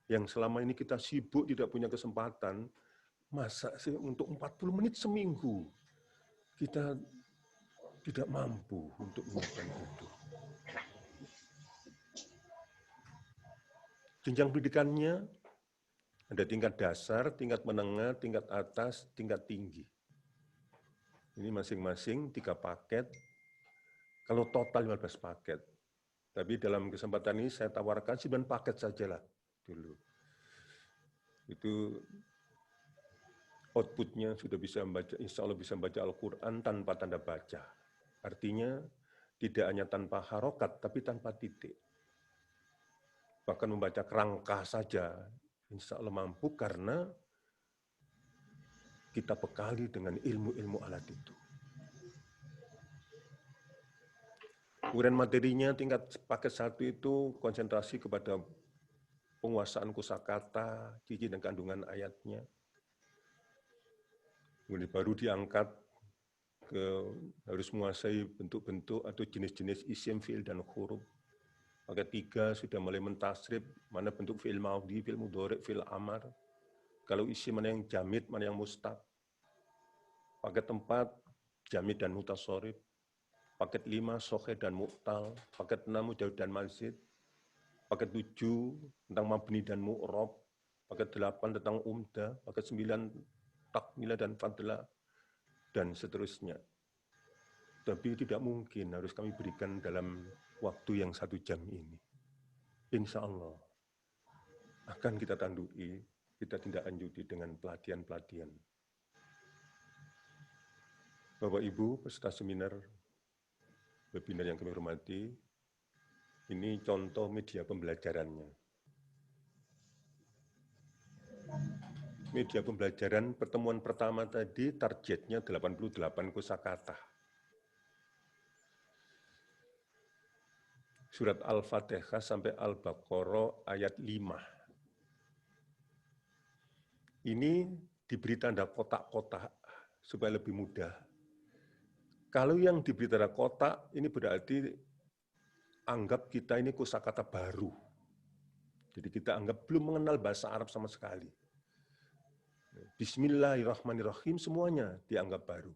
yang selama ini kita sibuk tidak punya kesempatan, masa sih untuk 40 menit seminggu kita tidak mampu untuk melakukan itu. Jenjang pendidikannya ada tingkat dasar, tingkat menengah, tingkat atas, tingkat tinggi. Ini masing-masing 3 paket, kalau total 15 paket. Tapi dalam kesempatan ini saya tawarkan 9 paket sajalah dulu. Itu outputnya sudah bisa membaca, insya Allah bisa membaca Al-Quran tanpa tanda baca. Artinya tidak hanya tanpa harokat, tapi tanpa titik. Bahkan membaca kerangka saja, insya Allah mampu karena kita bekali dengan ilmu-ilmu alat itu. Kemudian materinya tingkat paket 1 itu konsentrasi kepada penguasaan kosakata, ciri dan kandungan ayatnya. Kemudian baru diangkat ke harus menguasai bentuk-bentuk atau jenis-jenis isim, fi'il, dan huruf. Paket 3 sudah mulai mentasrif mana bentuk fi'il maudhi, fi'il mudhari', fi'il amar. Kalau isim mana yang jamid, mana yang mustaq. Paket 4 jamid dan mutasharrif. Paket 5 sokheh dan mu'tal. Paket 6 mujawid dan mazid. Paket 7 tentang mabni dan mu'rab. Paket 8 tentang umdah. Paket 9 takmilah dan fadlah. Dan seterusnya. Tapi tidak mungkin harus kami berikan dalam waktu yang 1 jam ini. Insya Allah akan kita tandui, kita tindak lanjuti dengan pelatihan-pelatihan. Bapak Ibu peserta seminar, webinar yang kami hormati, ini contoh media pembelajarannya. Media pembelajaran pertemuan pertama tadi targetnya 88 kosakata. Surat Al-Fatihah sampai Al-Baqarah ayat 5. Ini diberi tanda kotak-kotak supaya lebih mudah. Kalau yang diberi tanda kotak, ini berarti anggap kita ini kosakata baru. Jadi kita anggap belum mengenal bahasa Arab sama sekali. Bismillahirrahmanirrahim semuanya dianggap baru.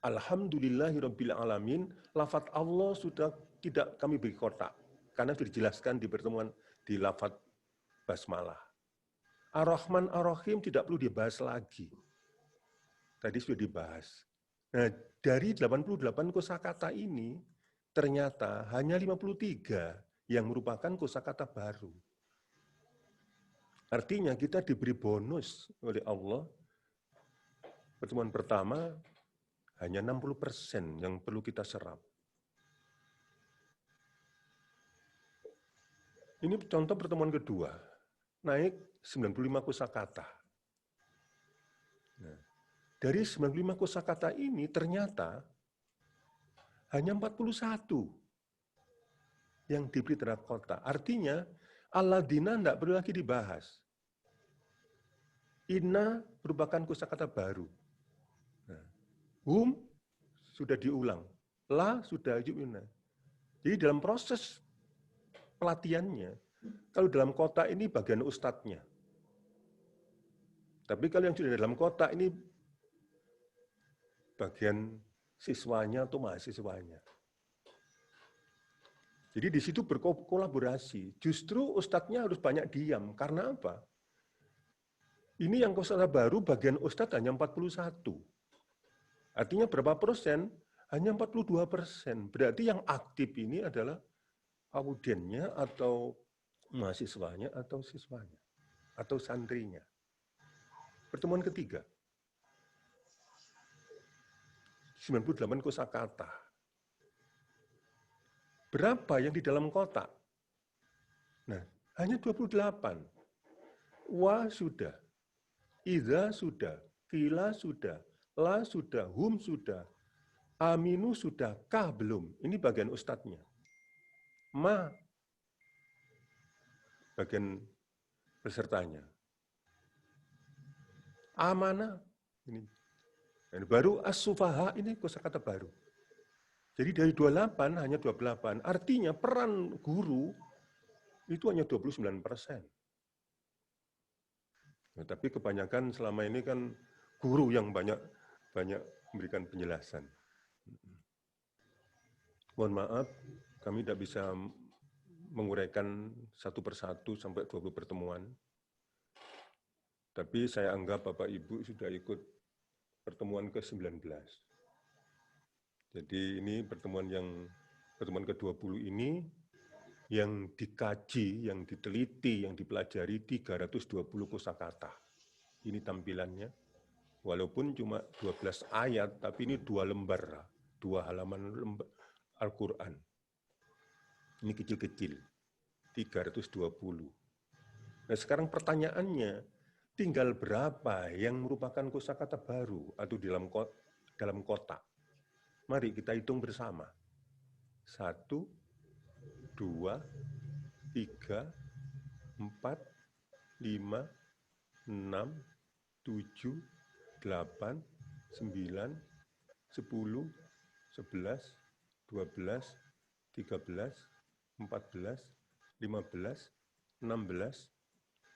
Alhamdulillahirabbil alamin, lafaz Allah sudah tidak kami beri kotak karena sudah dijelaskan di pertemuan di lafaz basmalah. Ar-Rahman Ar-Rahim tidak perlu dibahas lagi. Tadi sudah dibahas. Nah, dari 88 kosakata ini ternyata hanya 53 yang merupakan kosakata baru. Artinya kita diberi bonus oleh Allah. Pertemuan pertama hanya 60% yang perlu kita serap. Ini contoh pertemuan kedua, naik 95 kosakata. Nah, dari 95 kosakata ini ternyata hanya 41 yang diberi tanda kota. Artinya, alladzina tidak perlu lagi dibahas. Inna merupakan kosakata baru. Nah, hum sudah diulang. La sudah diulang. Jadi dalam proses pelatihannya, kalau dalam kotak ini bagian ustadznya. Tapi kalau yang sudah dalam kotak ini bagian siswanya atau mahasiswanya. Jadi di situ berkolaborasi. Justru ustadznya harus banyak diam. Karena apa? Ini yang kosakata baru bagian ustadz hanya 41. Artinya berapa persen? Hanya 42%. Berarti yang aktif ini adalah audiennya atau mahasiswanya atau siswanya atau santrinya. Pertemuan ketiga. 98 kosakata. Berapa yang di dalam kotak? Nah, hanya 28. Wa sudah. Idza sudah. Kila sudah. La sudah. Hum sudah. Aminu sudah. Kah belum. Ini bagian ustadznya. Ma bagian pesertanya. Amanah ini. Dan baru as-sufaha ini kosakata baru. Jadi dari 28 hanya 28. Artinya peran guru itu hanya 29%. Nah, tapi kebanyakan selama ini kan guru yang banyak memberikan penjelasan. Mohon maaf, kami tidak bisa menguraikan satu persatu sampai 20 pertemuan. Tapi saya anggap Bapak Ibu sudah ikut pertemuan ke-19. Jadi ini pertemuan ke-20 ini yang dikaji, yang diteliti, yang dipelajari 320 kosakata. Ini tampilannya. Walaupun cuma 12 ayat, tapi ini 2 lembar, 2 halaman Al-Quran. Ini kecil-kecil, 320. Nah sekarang pertanyaannya, tinggal berapa yang merupakan kosakata baru atau dalam kotak? Mari kita hitung bersama. 1, 2, 3, 4, 5, 6, 7, 8, 9, 10, 11, 12, 13, 14, 15, 16,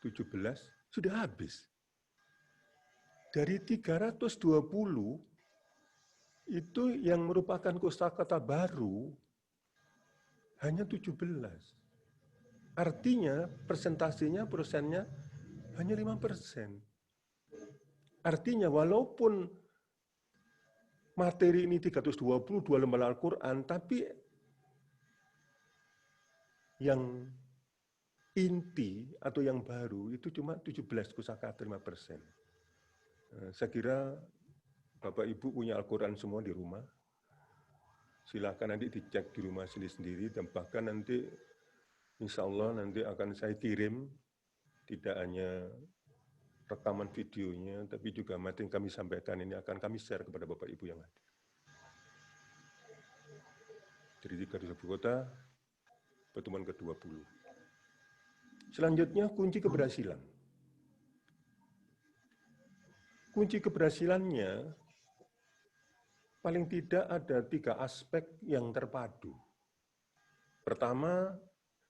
17, sudah habis. Dari 320, itu yang merupakan kosakata baru hanya 17. Artinya persennya hanya 5%. Artinya walaupun materi ini 322 lembar Al-Quran, tapi yang inti atau yang baru itu cuma 17 kosakata 5%. Saya kira Bapak Ibu punya Al-Quran semua di rumah. Silakan nanti dicek di rumah sendiri-sendiri, dan bahkan nanti insya Allah nanti akan saya kirim tidak hanya rekaman videonya, tapi juga materi yang kami sampaikan ini akan kami share kepada Bapak Ibu yang ada. Dari 320 kota, pertemuan ke-20. Selanjutnya kunci keberhasilan. Kunci keberhasilannya paling tidak ada 3 aspek yang terpadu. Pertama,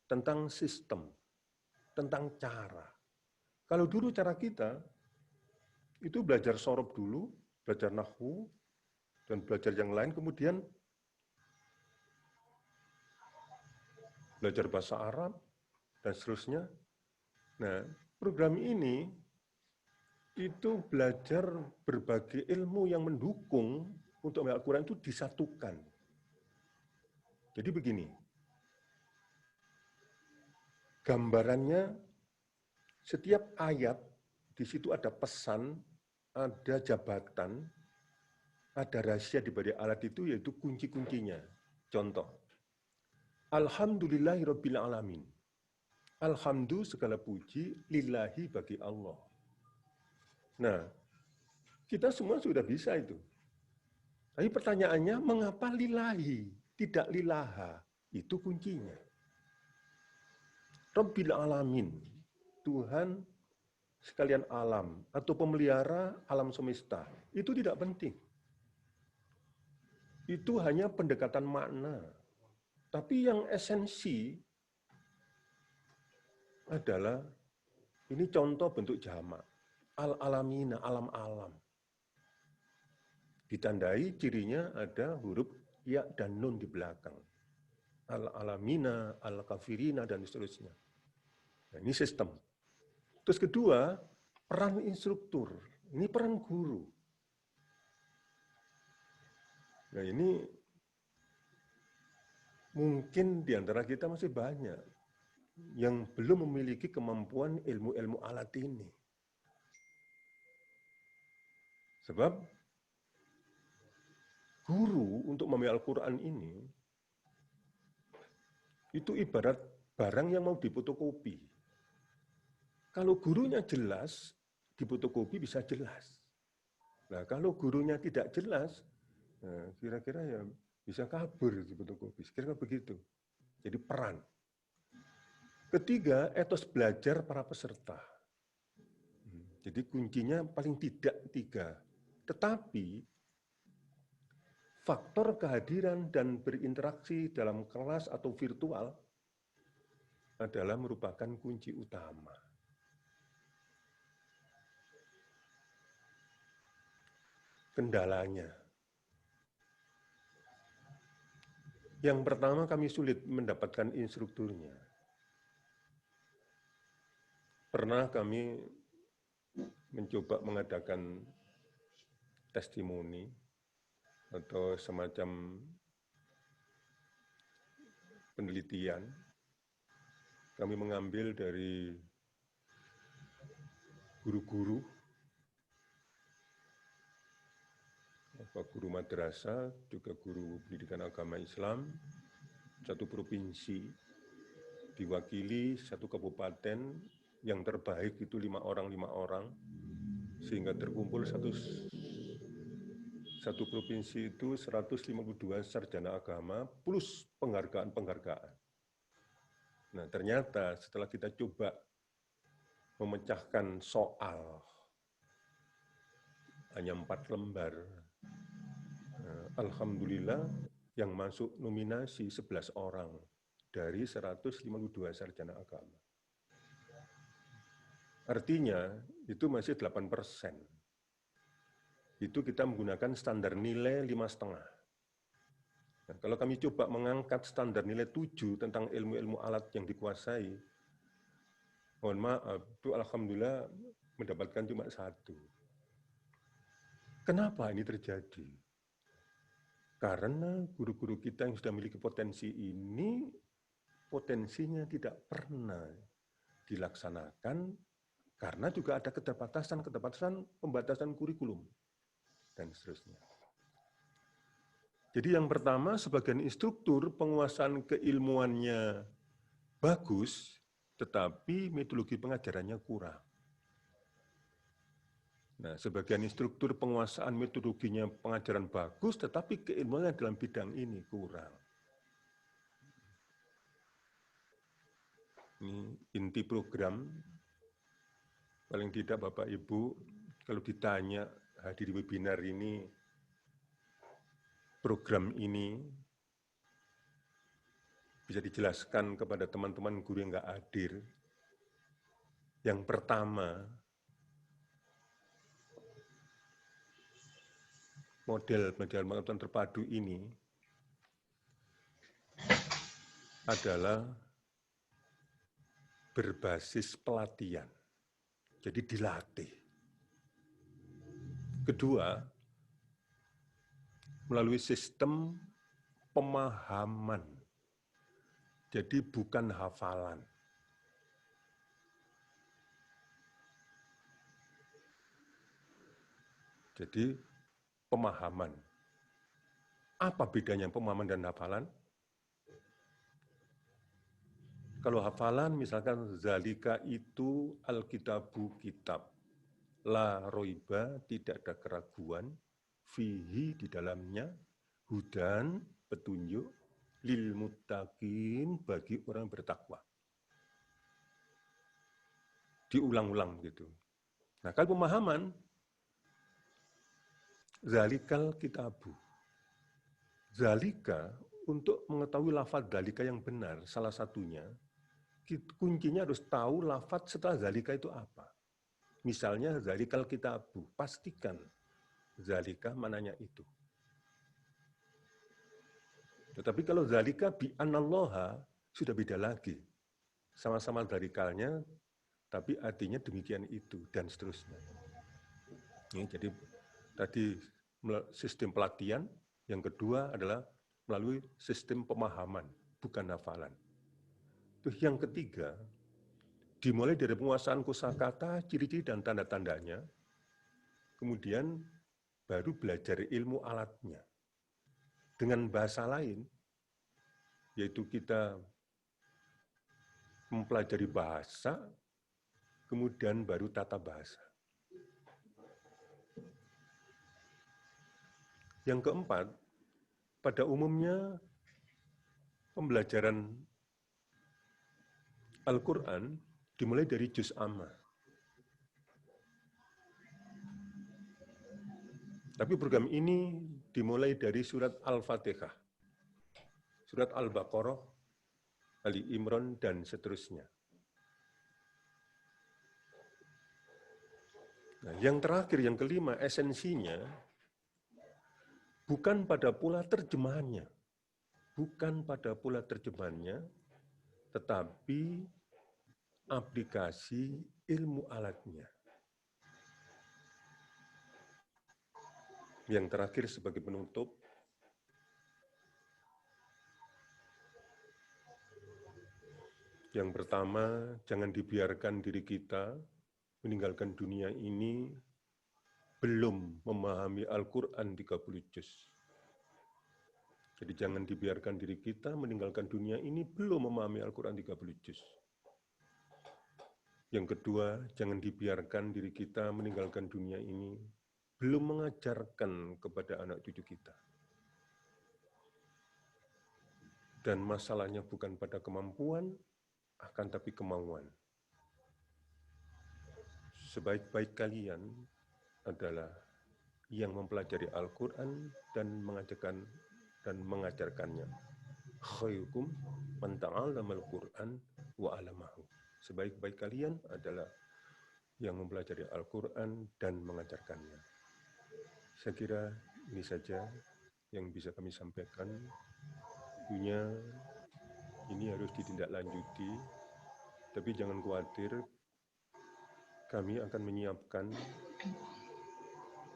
tentang sistem, tentang cara. Kalau dulu cara kita, itu belajar sorob dulu, belajar nahwu, dan belajar yang lain, kemudian belajar bahasa Arab, dan seterusnya. Nah, program ini itu belajar berbagai ilmu yang mendukung untuk Al-Quran itu disatukan. Jadi begini, gambarannya setiap ayat, di situ ada pesan, ada jabatan, ada rahasia di balik alat itu, yaitu kunci-kuncinya. Contoh, Alhamdulillahirabbil alamin. Alhamdulillah segala puji lillahi bagi Allah. Nah, kita semua sudah bisa itu. Tapi pertanyaannya, mengapa lillahi, tidak lillaha? Itu kuncinya. Rabbil alamin, Tuhan sekalian alam, atau pemelihara alam semesta. Itu tidak penting. Itu hanya pendekatan makna. Tapi yang esensi adalah, ini contoh bentuk jamak. Al-alamina, alam-alam. Ditandai cirinya ada huruf ya dan nun di belakang. Al-alamina, al-kafirina, dan seterusnya. Nah, ini sistem. Terus kedua, peran instruktur. Ini peran guru. Nah, ini mungkin di antara kita masih banyak yang belum memiliki kemampuan ilmu-ilmu alat ini. Sebab guru untuk memahami Al-Quran ini, itu ibarat barang yang mau difotokopi. Kalau gurunya jelas, difotokopi bisa jelas. Nah, kalau gurunya tidak jelas, nah, kira-kira ya bisa kabur difotokopi. Kira-kira begitu. Jadi peran. Ketiga, etos belajar para peserta. Jadi kuncinya paling tidak 3. Tetapi faktor kehadiran dan berinteraksi dalam kelas atau virtual adalah merupakan kunci utama. Kendalanya. Yang pertama, kami sulit mendapatkan instrukturnya. pernah kami mencoba mengadakan testimoni atau semacam penelitian. Kami mengambil dari guru-guru, guru madrasah, juga guru pendidikan agama Islam, satu provinsi, diwakili satu kabupaten, yang terbaik itu 5 orang, sehingga terkumpul satu provinsi itu 152 sarjana agama plus penghargaan-penghargaan. Nah, ternyata setelah kita coba memecahkan soal hanya 4 lembar, alhamdulillah yang masuk nominasi 11 orang dari 152 sarjana agama. Artinya itu masih 8%. Itu kita menggunakan standar nilai 5,5. Nah, kalau kami coba mengangkat standar nilai 7 tentang ilmu-ilmu alat yang dikuasai, mohon maaf, itu alhamdulillah mendapatkan cuma 1. Kenapa ini terjadi? Karena guru-guru kita yang sudah memiliki potensi ini, potensinya tidak pernah dilaksanakan karena juga ada keterbatasan pembatasan kurikulum dan seterusnya. Jadi yang pertama, sebagian instruktur penguasaan keilmuannya bagus, tetapi metodologi pengajarannya kurang. Nah, sebagian instruktur penguasaan metodologinya pengajaran bagus, tetapi keilmuannya dalam bidang ini kurang. Ini inti program. Paling tidak Bapak Ibu, kalau ditanya hadir webinar ini, program ini bisa dijelaskan kepada teman-teman guru yang nggak hadir. Yang pertama, model pengetahuan terpadu ini adalah berbasis pelatihan. Jadi dilatih. Kedua, melalui sistem pemahaman. Jadi bukan hafalan. Jadi pemahaman. Apa bedanya pemahaman dan hafalan? Kalau hafalan, misalkan zalika itu alkitabu kitab. La roiba, tidak ada keraguan. Fihi, di dalamnya. Hudan, petunjuk. Lil muttaqin, bagi orang bertakwa. Diulang-ulang gitu. Nah, kalau pemahaman, zalikal kitabu. Zalika, untuk mengetahui lafaz zalika yang benar, salah satunya, kuncinya harus tahu lafaz setelah zalika itu apa. Misalnya zalikal kitabu, pastikan zalika mananya itu. Tetapi kalau zalika bi anallaha sudah beda lagi. Sama-sama zalikalnya, tapi artinya demikian itu dan seterusnya. Ini jadi tadi sistem pelatihan, yang kedua adalah melalui sistem pemahaman, bukan hafalan. Terus yang ketiga, dimulai dari penguasaan kosakata, ciri-ciri dan tanda-tandanya, kemudian baru belajar ilmu alatnya. Dengan bahasa lain, yaitu kita mempelajari bahasa, kemudian baru tata bahasa. Yang keempat, pada umumnya pembelajaran Al-Quran dimulai dari juz amma. Tapi program ini dimulai dari surat Al-Fatihah, surat Al-Baqarah, Ali Imran, dan seterusnya. Nah, yang terakhir, yang kelima, esensinya bukan pada pula terjemahannya. Bukan pada pula terjemahannya, tetapi aplikasi ilmu alatnya. Yang terakhir sebagai penutup, yang pertama, jangan dibiarkan diri kita meninggalkan dunia ini belum memahami Al-Quran 30 juz. Jadi jangan dibiarkan diri kita meninggalkan dunia ini belum memahami Al-Quran 30 juz. Yang kedua, jangan dibiarkan diri kita meninggalkan dunia ini belum mengajarkan kepada anak cucu kita. Dan masalahnya bukan pada kemampuan, akan tapi kemauan. Sebaik-baik kalian adalah yang mempelajari Al-Quran dan mengajarkan dan mengajarkannya. Khairukum man ta'allamal Qur'an wa 'allamahu. Sebaik-baik kalian adalah yang mempelajari Al-Quran dan mengajarkannya. Saya kira ini saja yang bisa kami sampaikan. Tentunya ini harus ditindaklanjuti, tapi jangan khawatir, kami akan menyiapkan,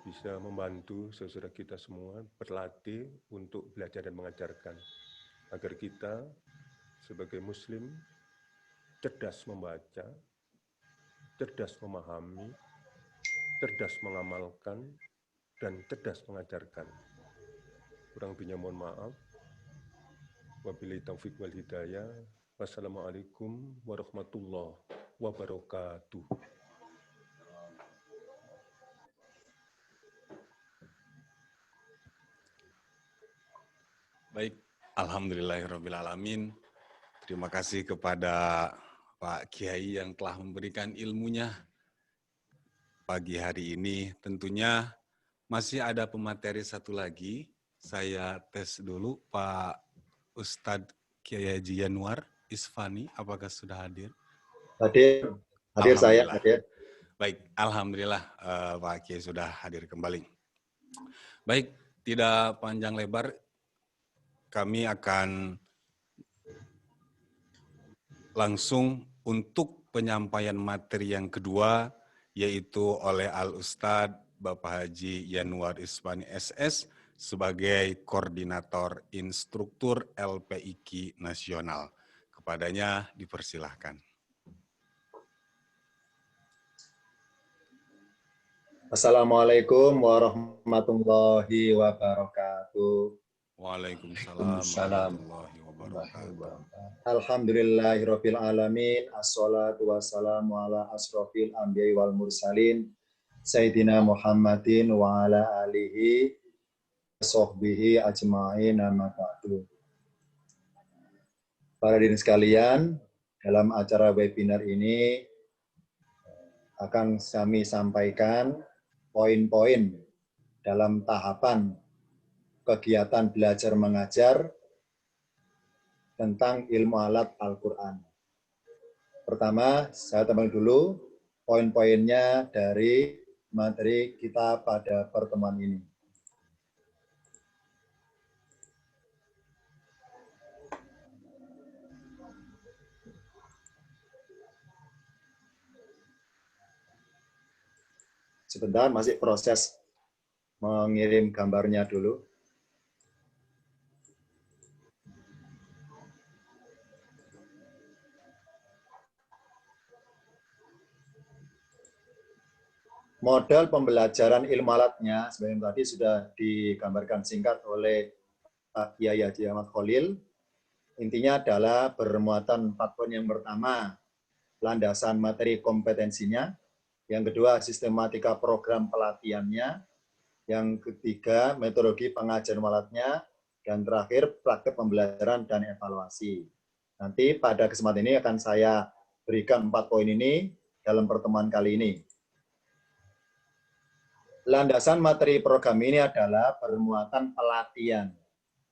bisa membantu saudara kita semua berlatih untuk belajar dan mengajarkan, agar kita sebagai Muslim cerdas membaca, cerdas memahami, cerdas mengamalkan, dan cerdas mengajarkan. Kurang lebihnya mohon maaf. Wabillahi taufiq wal hidayah. Wassalamualaikum warahmatullahi wabarakatuh. Baik, alhamdulillahirrabbilalamin. Terima kasih kepada Pak Kiai yang telah memberikan ilmunya pagi hari ini. Tentunya masih ada pemateri satu lagi. Saya tes dulu Pak Ustadz Kiai Haji Yanuar Isfani, apakah sudah hadir? Hadir saya, hadir. Baik, alhamdulillah Pak Kiai sudah hadir kembali. Baik, tidak panjang lebar, kami akan langsung untuk penyampaian materi yang kedua, yaitu oleh Al-Ustadz Bapak Haji Yanuar Isfani SS, sebagai Koordinator Instruktur LPIQ Nasional. Kepadanya dipersilahkan. Assalamualaikum warahmatullahi wabarakatuh. Waalaikumsalam warahmatullahi wabarakatuh. Alhamdulillahirabbil alamin. Assalatu wassalamu ala asrofil anbiya'i wal mursalin Sayyidina Muhammadin wa ala alihi sahbihi ajma'in amma ba'du. Para hadirin sekalian, dalam acara webinar ini akan kami sampaikan poin-poin dalam tahapan kegiatan belajar mengajar tentang ilmu alat Al-Quran. Pertama, saya tambah dulu poin-poinnya dari materi kita pada pertemuan ini. Sebentar, masih proses mengirim gambarnya dulu. Model pembelajaran ilmu alatnya, sebenarnya tadi sudah digambarkan singkat oleh Pak Kiai Haji Ahmad Khalil. Intinya adalah bermuatan 4 poin. Yang pertama, landasan materi kompetensinya. Yang kedua, sistematika program pelatihannya. Yang ketiga, metodologi pengajaran alatnya. Dan terakhir, praktek pembelajaran dan evaluasi. Nanti pada kesempatan ini akan saya berikan 4 poin ini dalam pertemuan kali ini. Landasan materi program ini adalah bermuatan pelatihan.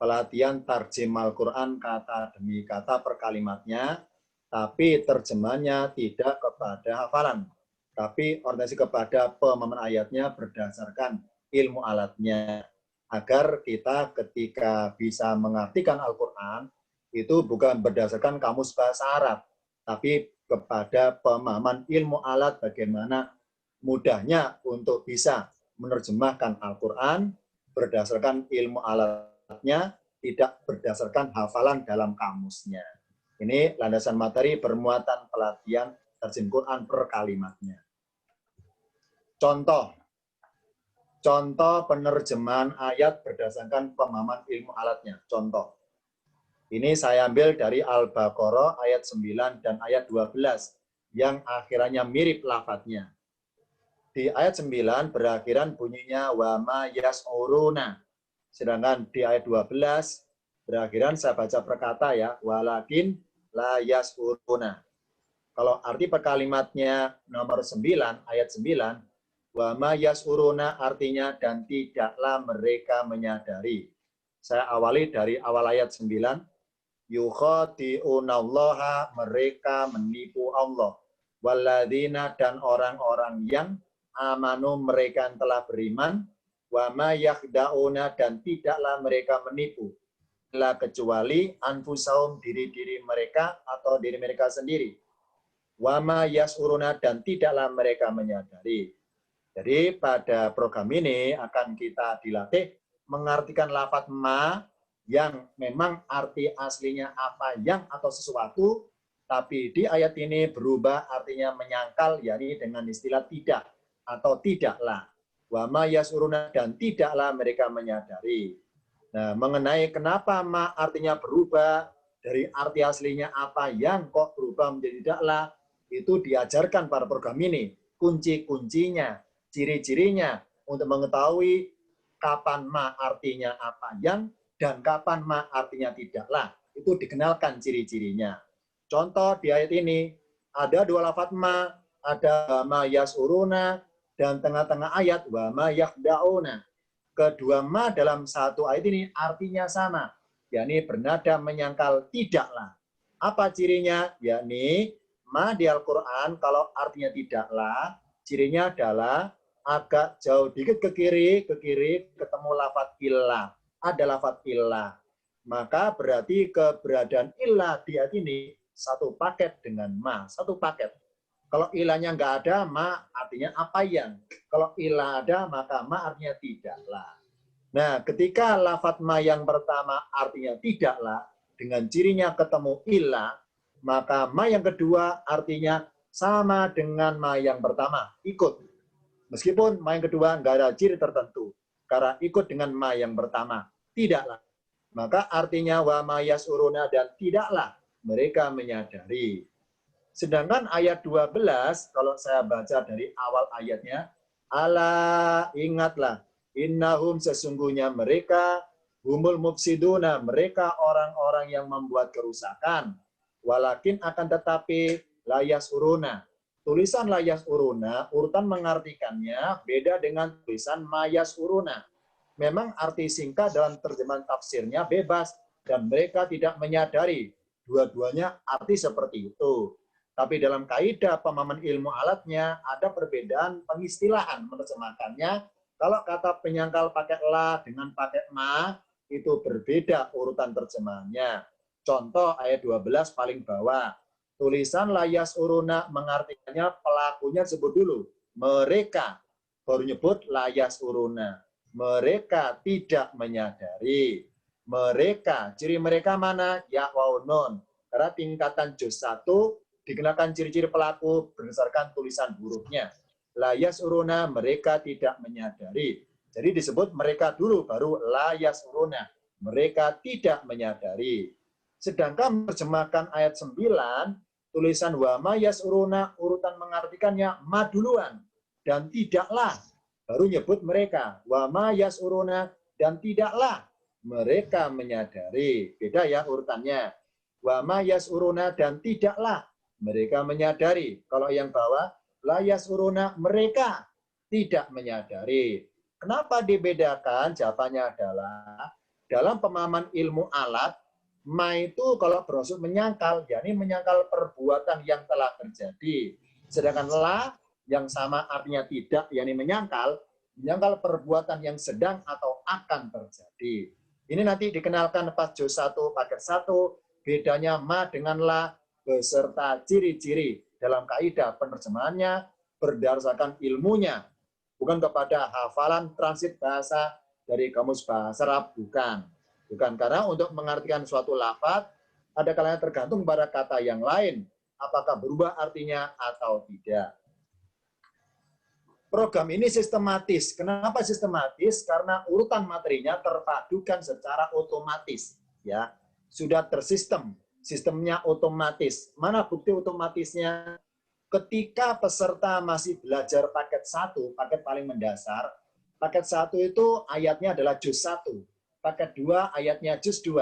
Pelatihan tarjim Al-Quran kata demi kata per kalimatnya, tapi terjemahnya tidak kepada hafalan, tapi orientasi kepada pemahaman ayatnya berdasarkan ilmu alatnya. Agar kita ketika bisa mengartikan Al-Quran, itu bukan berdasarkan kamus bahasa Arab, tapi kepada pemahaman ilmu alat bagaimana mudahnya untuk bisa menerjemahkan Al-Quran berdasarkan ilmu alatnya, tidak berdasarkan hafalan dalam kamusnya. Ini landasan materi bermuatan pelatihan terjemahan Quran per kalimatnya. Contoh penerjemahan ayat berdasarkan pemahaman ilmu alatnya. Contoh. Ini saya ambil dari Al-Baqarah ayat 9 dan ayat 12 yang akhirannya mirip lafadznya. Di ayat 9 berakhiran bunyinya wa ma yas'uruna. Sedangkan di ayat 12 berakhiran saya baca per kata ya, walakin la yas'uruna. Kalau arti per kalimatnya nomor 9 ayat 9, wa ma yas'uruna artinya dan tidaklah mereka menyadari. Saya awali dari awal ayat 9. Yukhadi'unallaha, mereka menipu Allah. Walladzina, dan orang-orang yang amanu, mereka yang telah beriman. Wa ma yakhda'una, dan tidaklah mereka menipu. Illa kecuali anfusahum, diri-diri mereka atau diri mereka sendiri. Wa ma yas'uruna, dan tidaklah mereka menyadari. Jadi pada program ini akan kita dilatih mengartikan lafadz ma yang memang arti aslinya apa yang atau sesuatu, tapi di ayat ini berubah artinya menyangkal, yakni dengan istilah tidak atau tidaklah. Wa ma yasuruna, dan tidaklah mereka menyadari. Nah, mengenai kenapa ma artinya berubah dari arti aslinya apa yang kok berubah menjadi tidaklah, itu diajarkan pada program ini. Kunci-kuncinya, ciri-cirinya untuk mengetahui kapan ma artinya apa yang dan kapan ma artinya tidaklah. Itu dikenalkan ciri-cirinya. Contoh di ayat ini, ada dua lafadz ma, ada ma yasuruna, dan tengah-tengah ayat wa ma yakhda'una. Kedua ma dalam satu ayat ini artinya sama, yakni bernada menyangkal tidaklah. Apa cirinya? Yakni ma di Al-Quran kalau artinya tidaklah, cirinya adalah agak jauh dikit ke kiri ketemu lafadz illah. Ada lafadz illah. Maka berarti keberadaan illah di ayat ini satu paket dengan ma, satu paket. Kalau ilahnya nggak ada, ma artinya apa yang. Kalau ilah ada, maka ma artinya tidaklah. Nah, ketika lafadz ma yang pertama artinya tidaklah, dengan cirinya ketemu ilah, maka ma yang kedua artinya sama dengan ma yang pertama, ikut. Meskipun ma yang kedua nggak ada ciri tertentu, karena ikut dengan ma yang pertama, tidaklah. Maka artinya wa ma yasuruna, dan tidaklah mereka menyadari. Sedangkan ayat 12, kalau saya baca dari awal ayatnya, ala ingatlah, innahum sesungguhnya mereka, humul mufsiduna, mereka orang-orang yang membuat kerusakan. Walakin akan tetapi layas uruna. Tulisan layas uruna, urutan mengartikannya beda dengan tulisan mayas uruna. Memang arti singkat dalam terjemahan tafsirnya bebas, dan mereka tidak menyadari dua-duanya arti seperti itu. Tapi dalam kaidah pemahaman ilmu alatnya ada perbedaan pengistilahan menerjemahkannya. Kalau kata penyangkal pakai la dengan pakai ma, itu berbeda urutan terjemahannya. Contoh ayat 12 paling bawah. Tulisan layas uruna mengartikannya pelakunya sebut dulu. Mereka baru nyebut layas uruna. Mereka tidak menyadari. Mereka, ciri mereka mana? Ya wa nun. Karena tingkatan juz 1 dikenakan ciri-ciri pelaku berdasarkan tulisan hurufnya. Layas uruna, mereka tidak menyadari. Jadi disebut mereka dulu, baru layas uruna. Mereka tidak menyadari. Sedangkan menerjemahkan ayat 9, tulisan wa ma yasuruna, urutan mengartikannya ma duluan. Dan tidaklah, baru nyebut mereka. Wa ma yasuruna, dan tidaklah mereka menyadari. Beda ya urutannya. Wa ma yasuruna, dan tidaklah mereka menyadari. Kalau yang bawah, la yasuruna, mereka tidak menyadari. Kenapa dibedakan? Jawabannya adalah, dalam pemahaman ilmu alat, ma itu kalau berunsur menyangkal, yakni menyangkal perbuatan yang telah terjadi. Sedangkan la yang sama artinya tidak, yakni menyangkal perbuatan yang sedang atau akan terjadi. Ini nanti dikenalkan pas juz 1 paket 1, bedanya ma dengan la. beserta ciri-ciri dalam kaidah penerjemahannya berdasarkan ilmunya, bukan kepada hafalan transit bahasa dari kamus bahasa Arab, bukan. Bukan, karena untuk mengartikan suatu lafaz ada kalanya tergantung pada kata yang lain, apakah berubah artinya atau tidak. Program ini sistematis. Kenapa sistematis? Karena urutan materinya terpadukan secara otomatis, ya. Sudah tersistem, sistemnya otomatis. Mana bukti otomatisnya? Ketika peserta masih belajar paket 1, paket paling mendasar, paket 1 itu ayatnya adalah juz 1, paket 2 ayatnya juz 2,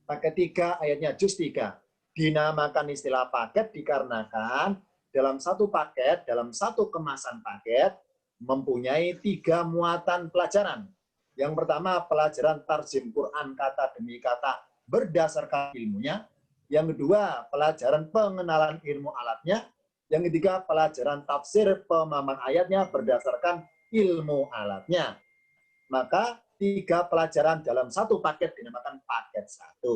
paket 3 ayatnya juz 3. Dinamakan istilah paket dikarenakan dalam satu paket, dalam satu kemasan paket, mempunyai 3 muatan pelajaran. Yang pertama, pelajaran tarjim Quran kata demi kata berdasarkan ilmunya. Yang kedua, pelajaran pengenalan ilmu alatnya. Yang ketiga, pelajaran tafsir pemahaman ayatnya berdasarkan ilmu alatnya. Maka 3 pelajaran dalam satu paket dinamakan paket 1.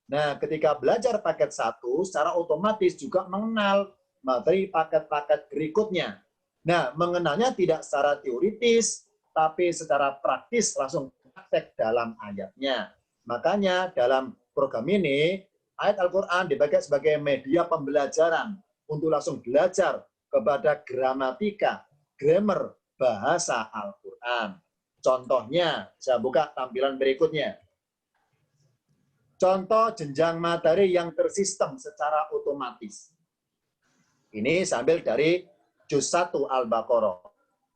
Nah, ketika belajar paket 1, secara otomatis juga mengenal materi paket-paket berikutnya. Nah, mengenalnya tidak secara teoritis, tapi secara praktis langsung praktek dalam ayatnya. Makanya dalam program ini, ayat Al-Quran dipakai sebagai media pembelajaran untuk langsung belajar kepada gramatika, grammar, bahasa Al-Quran. Contohnya, saya buka tampilan berikutnya. Contoh jenjang materi yang tersistem secara otomatis. Ini sambil dari juz 1 Al-Baqarah.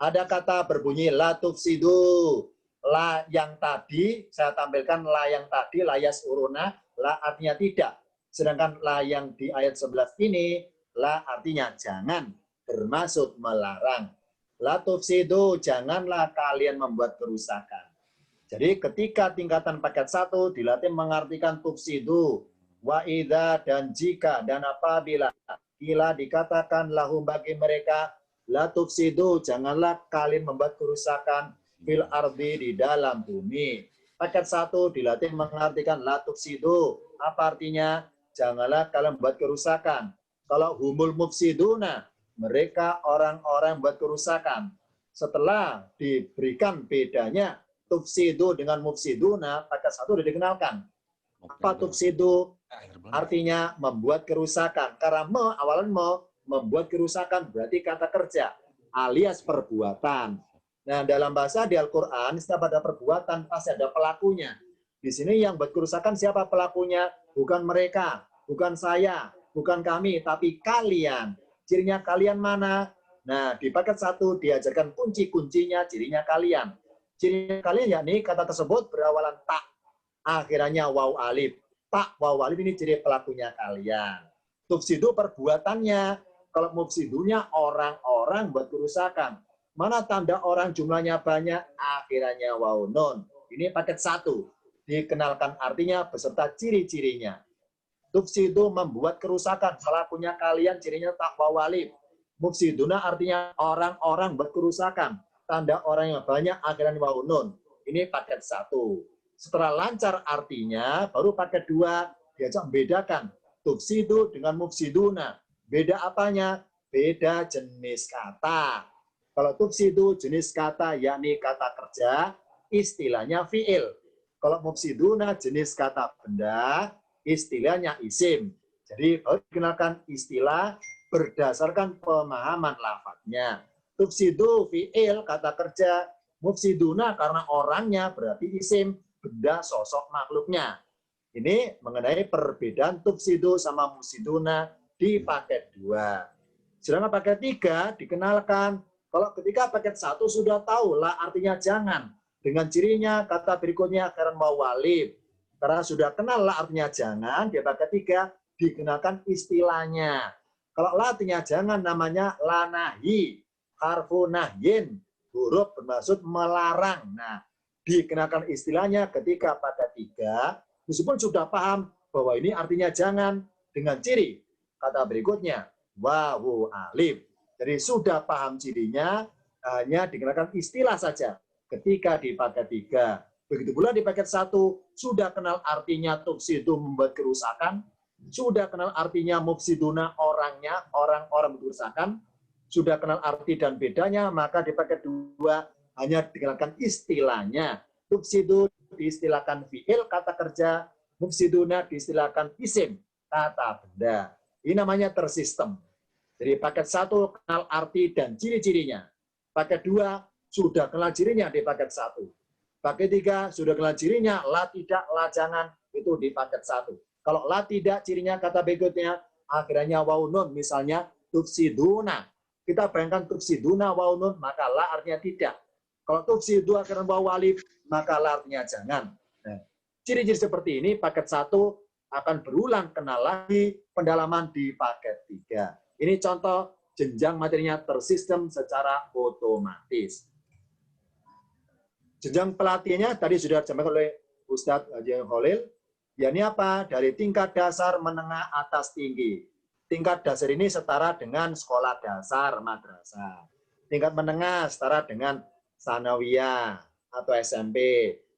Ada kata berbunyi la tufsidu. La yang tadi, saya tampilkan la yang tadi, la yasuruna, la artinya tidak. Sedangkan la yang di ayat 11 ini, la artinya jangan, bermaksud melarang. La tufsidu, janganlah kalian membuat kerusakan. Jadi ketika tingkatan paket 1 dilatih mengartikan tufsidu, wa idza dan jika dan apabila kila dikatakan lahum bagi mereka la tufsidu, janganlah kalian membuat kerusakan fil ardi di dalam bumi. Paket 1 dilatih mengartikan la tufsidu. Apa artinya? Janganlah kalian membuat kerusakan. Kalau humul mufsiduna, mereka orang-orang buat kerusakan. Setelah diberikan bedanya tufsidu dengan mufsiduna, paket 1 sudah dikenalkan. Apa tufsidu? Artinya membuat kerusakan. Karena awalan membuat kerusakan berarti kata kerja alias perbuatan. Nah, dalam bahasa di Al-Quran, setiap ada perbuatan pasti ada pelakunya. Di sini yang buat kerusakan siapa pelakunya? Bukan mereka, bukan saya, bukan kami, tapi kalian. Cirinya kalian mana? Nah, di paket 1 diajarkan kunci-kuncinya, cirinya kalian. Ciri kalian yakni kata tersebut berawalan tak, akhirannya waw alif. Tak, waw alif ini ciri pelakunya kalian. Tufsidu perbuatannya. Kalau mufsidunya orang-orang buat kerusakan. Mana tanda orang jumlahnya banyak, akhirannya waw nun. Ini paket 1. Dikenalkan artinya beserta ciri-cirinya. Tufsidu membuat kerusakan. Pelakunya kalian cirinya tak waw alif. Mufsiduna artinya orang-orang buat kerusakan. Tanda orang yang banyak akhiran waw nun. Ini paket 1. Setelah lancar artinya, baru paket 2 diajak membedakan tufsidu dengan mufsiduna. Beda apanya? Beda jenis kata. Kalau tufsidu jenis kata yakni kata kerja, istilahnya fi'il. Kalau mufsiduna jenis kata benda, istilahnya isim. Jadi baru dikenalkan istilah berdasarkan pemahaman lafadznya. Tufsidu fi'il kata kerja, mufsiduna karena orangnya berarti isim, benda sosok makhluknya. Ini mengenai perbedaan tufsidu sama mufsiduna di paket 2. Sedangkan paket 3 dikenalkan kalau ketika paket 1 sudah tahu lah artinya jangan. Dengan cirinya kata berikutnya akhiran waw alif. Karena sudah kenal lah artinya jangan, di paket 3 dikenalkan istilahnya. Kalau la artinya jangan namanya la nahi. Harfu nahyin, huruf bermaksud melarang. Nah, dikenakan istilahnya ketika pada 3, meskipun sudah paham bahwa ini artinya jangan, dengan ciri kata berikutnya, wawu alif. Jadi sudah paham cirinya, hanya dikenakan istilah saja ketika di paket 3. Begitu pula di paket 1, sudah kenal artinya tufsidu membuat kerusakan, sudah kenal artinya mufsiduna orangnya, orang-orang berusakan, sudah kenal arti dan bedanya, maka di paket 2 hanya dikenakan istilahnya. Mufsidu diistilahkan fi'il, kata kerja, mufsiduna diistilahkan isim, kata benda. Ini namanya tersistem. Jadi paket 1 kenal arti dan ciri-cirinya. Paket 2 sudah kenal cirinya di paket 1. Paket 3 sudah kenal cirinya, la tidak, la jangan, itu di paket 1. Kalau la tidak cirinya kata berikutnya, akhirnya waw nun, misalnya tufsiduna. Kita bayangkan tufsiduna waw nun, maka la artinya tidak. Kalau tufsidu akhirnya waw alif, maka la artinya jangan. Nah, ciri-ciri seperti ini paket 1 akan berulang kenal lagi pendalaman di paket 3. Ini contoh jenjang materinya tersistem secara otomatis. Jenjang pelatihannya tadi sudah disampaikan oleh Ustadz Haji Khalil. Ya ini apa? Dari tingkat dasar, menengah, atas, tinggi. Tingkat dasar ini setara dengan sekolah dasar, madrasah. Tingkat menengah setara dengan sanawiyah atau SMP.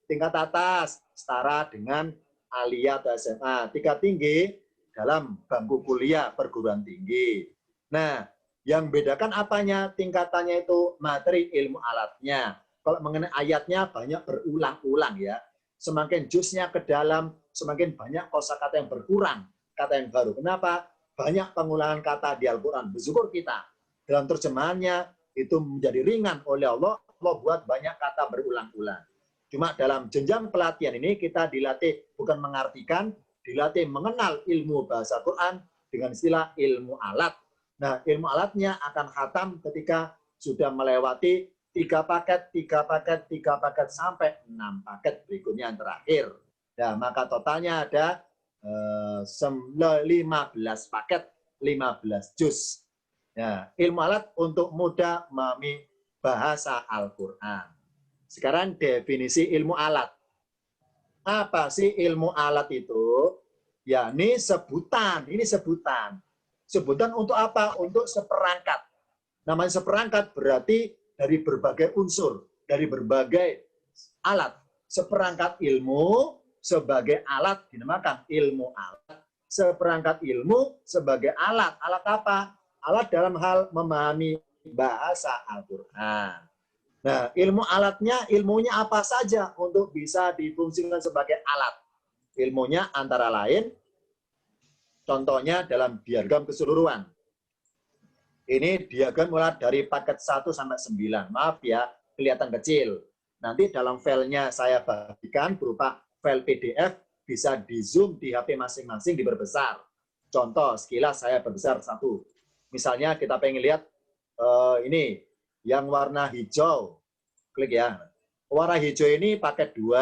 Tingkat atas setara dengan aliyah atau SMA. Tingkat tinggi dalam bangku kuliah perguruan tinggi. Nah, yang bedakan apanya? Tingkatannya itu materi ilmu alatnya. Kalau mengenai ayatnya banyak berulang-ulang ya. Semakin jusnya ke dalam, semakin banyak kosakata yang berkurang, kata yang baru. Kenapa? Banyak pengulangan kata di Al-Quran. Bersyukur kita. Dalam terjemahannya itu menjadi ringan oleh Allah. Allah buat banyak kata berulang-ulang. Cuma dalam jenjang pelatihan ini kita dilatih bukan mengartikan, dilatih mengenal ilmu bahasa Quran dengan istilah ilmu alat. Nah, ilmu alatnya akan khatam ketika sudah melewati 3 paket, 3 paket, 3 paket, sampai 6 paket berikutnya yang terakhir. Nah, maka totalnya ada 15 paket, 15 juz. Nah, ilmu alat untuk mudah memahami bahasa Al-Quran. Sekarang definisi ilmu alat. Apa sih ilmu alat itu? Ya, ini sebutan. Sebutan untuk apa? Untuk seperangkat. Namanya seperangkat berarti dari berbagai unsur, dari berbagai alat. Seperangkat ilmu sebagai alat dinamakan ilmu alat. Seperangkat ilmu sebagai alat. Alat apa? Alat dalam hal memahami bahasa Al-Quran. Nah, ilmu alatnya, ilmunya apa saja untuk bisa difungsikan sebagai alat. Ilmunya antara lain, contohnya dalam diagram keseluruhan. Ini diagram mulai dari paket 1 sampai 9. Maaf ya, kelihatan kecil. Nanti dalam filenya saya bagikan berupa file PDF, bisa di-zoom di HP masing-masing, diperbesar. Contoh, sekilas saya perbesar 1. Misalnya kita pengen lihat ini, yang warna hijau. Klik ya. Warna hijau ini paket 2.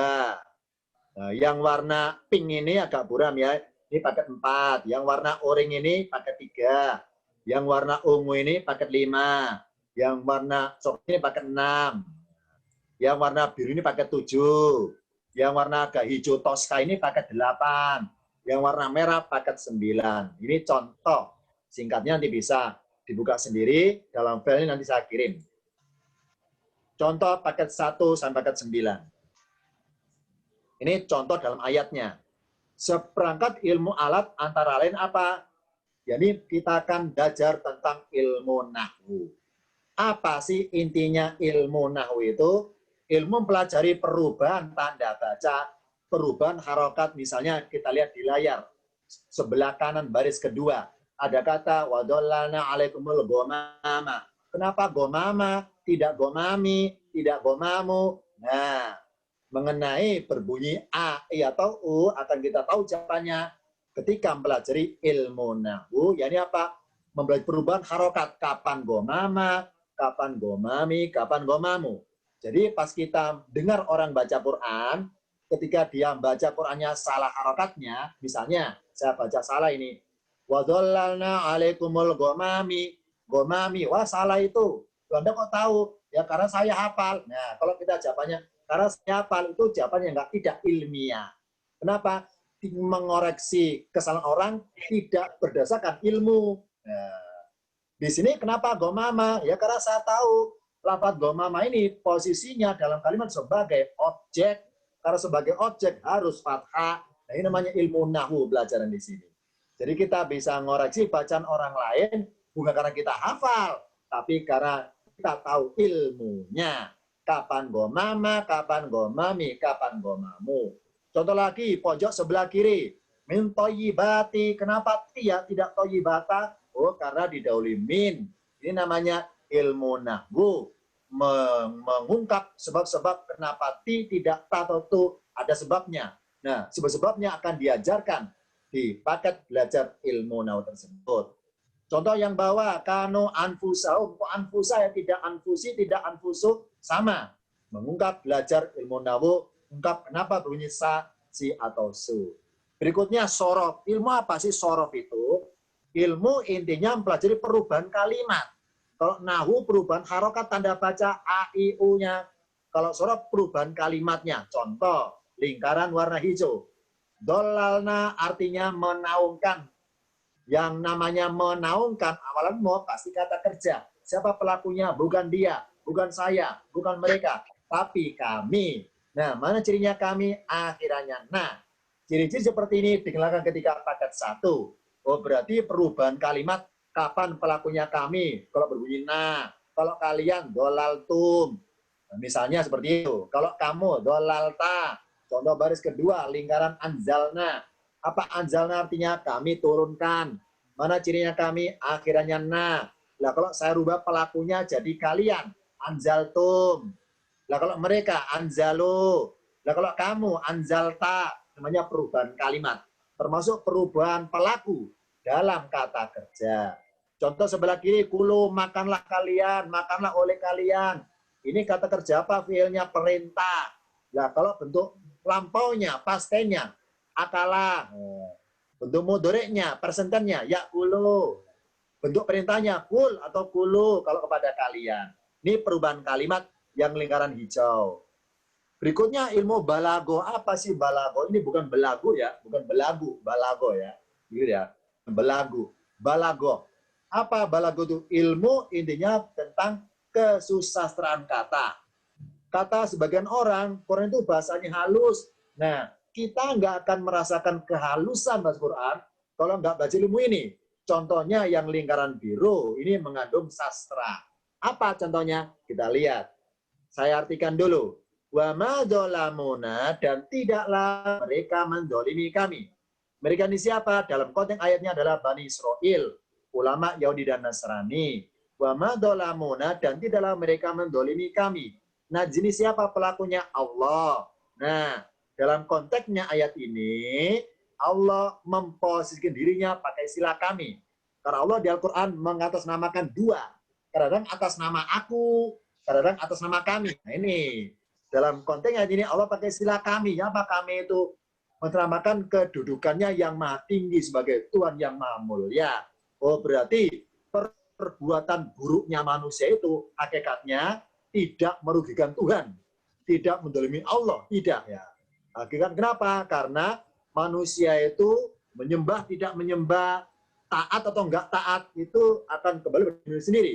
Nah, yang warna pink ini agak buram ya, ini paket 4. Yang warna oranye ini paket 3. Yang warna ungu ini paket 5. Yang warna coklat ini paket 6. Yang warna biru ini paket 7. Yang warna agak hijau toska ini paket 8. Yang warna merah paket 9. Ini contoh. Singkatnya nanti bisa dibuka sendiri. Dalam file ini nanti saya kirim. Contoh paket 1 sampai paket 9. Ini contoh dalam ayatnya. Seperangkat ilmu alat antara lain apa? Jadi kita akan belajar tentang ilmu nahwu. Apa sih intinya ilmu nahwu itu? Ilmu mempelajari perubahan tanda baca, perubahan harokat. Misalnya kita lihat di layar, sebelah kanan baris kedua, ada kata wadolana alaikumul gomama. Kenapa gomama? Tidak gomami, tidak gomamu. Nah, mengenai berbunyi A, I, atau U, akan kita tahu jawabannya ketika mempelajari ilmu nahwu. Yakni apa? Mempelajari perubahan harokat. Kapan gomama, kapan gomami, kapan gomamu. Jadi pas kita dengar orang baca Quran, ketika dia baca Qurannya salah harokatnya, misalnya saya baca salah ini, wadollalna alaikumul gomami, gomami, wah salah itu. Anda kok tahu? Ya karena saya hafal. Nah kalau kita jawabannya, karena saya hafal, itu jawabannya tidak ilmiah. Kenapa? Mengoreksi kesalahan orang tidak berdasarkan ilmu. Nah, di sini kenapa gomama? Ya karena saya tahu lafaz gomama ini posisinya dalam kalimat sebagai objek. Karena sebagai objek harus fathah. Nah, ini namanya ilmu nahwu pelajaran di sini. Jadi kita bisa ngoreksi bacaan orang lain bukan karena kita hafal, tapi karena kita tahu ilmunya. Kapan go mama, kapan go mami, kapan go mamu. Contoh lagi, pojok sebelah kiri. Min toyibati. Kenapa tidak toyibata? Oh, karena didahului min. Ini namanya ilmu nahwu. Mengungkap sebab-sebab kenapa tidak ta atau tu. Ada sebabnya. Nah, sebab-sebabnya akan diajarkan di paket belajar ilmu nahwu tersebut. Contoh yang bawah, kanu anfusahum, kok anfusa ya tidak anfusi, tidak anfusu, sama. Mengungkap belajar ilmu nahwu, ungkap kenapa berbunyi sa, si, atau su. Berikutnya sorof. Ilmu apa sih sorof itu? Ilmu intinya mempelajari perubahan kalimat. Kalau nahwu perubahan harokat tanda baca a, i, u-nya. Kalau sorof perubahan kalimatnya. Contoh, lingkaran warna hijau. Dolalna artinya menaungkan. Yang namanya menaungkan, awalan mau pasti kata kerja. Siapa pelakunya? Bukan dia, bukan saya, bukan mereka, tapi kami. Nah, mana cirinya kami? Akhirannya. Nah, ciri-ciri seperti ini dikenalkan ketika paket 1. Oh, berarti perubahan kalimat, kapan pelakunya kami? Kalau berbunyi nah, kalau kalian dolaltum. Nah, misalnya seperti itu. Kalau kamu dolalta. Contoh baris kedua, lingkaran anzalna. Apa anzalna artinya? Kami turunkan. Mana cirinya kami? Akhirannya na. Lah kalau saya rubah pelakunya jadi kalian. Anzaltum. Lah kalau mereka anzalu. Lah kalau kamu anzalta. Namanya perubahan kalimat. Termasuk perubahan pelaku dalam kata kerja. Contoh sebelah kiri, kulu makanlah kalian. Makanlah oleh kalian. Ini kata kerja apa? Fiilnya perintah. Lah kalau bentuk lampaunya, pastennya. Akala, bentuk mudhari'nya, persentennya, yakulu. Bentuk perintahnya, kul atau kulu kalau kepada kalian. Ini perubahan kalimat yang lingkaran hijau. Berikutnya ilmu balago. Apa sih balago? Ini bukan belagu ya, bukan belagu, balago ya. Gitu ya, belagu. Balago. Apa balago itu? Ilmu intinya tentang kesusastraan kata. Kata sebagian orang itu bahasanya halus. Nah, kita nggak akan merasakan kehalusan bahasa Quran kalau nggak baca ilmu ini. Contohnya yang lingkaran biru, ini mengandung sastra. Apa contohnya? Kita lihat. Saya artikan dulu. Wa ma dolamuna, dan tidaklah mereka mendolimi kami. Mereka ini siapa? Dalam konteks ayatnya adalah Bani Israel, ulama Yahudi dan Nasrani. Wa ma dolamuna, dan tidaklah mereka mendolimi kami. Nah, jenis siapa pelakunya? Allah. Nah, dalam konteksnya ayat ini, Allah memposisikan dirinya pakai istilah kami. Karena Allah di Al-Quran mengatasnamakan dua. Kadang-kadang atas nama aku, kadang-kadang atas nama kami. Nah ini, dalam konteks ayat ini Allah pakai istilah kami. Apa kami itu? Menamakan kedudukannya yang maha tinggi sebagai Tuhan yang maha mulia. Oh, berarti perbuatan buruknya manusia itu hakikatnya tidak merugikan Tuhan. Tidak mendolimi Allah. Tidak ya. Hakikat kenapa? Karena manusia itu menyembah, tidak menyembah, taat atau enggak taat, itu akan kembali pada diri sendiri.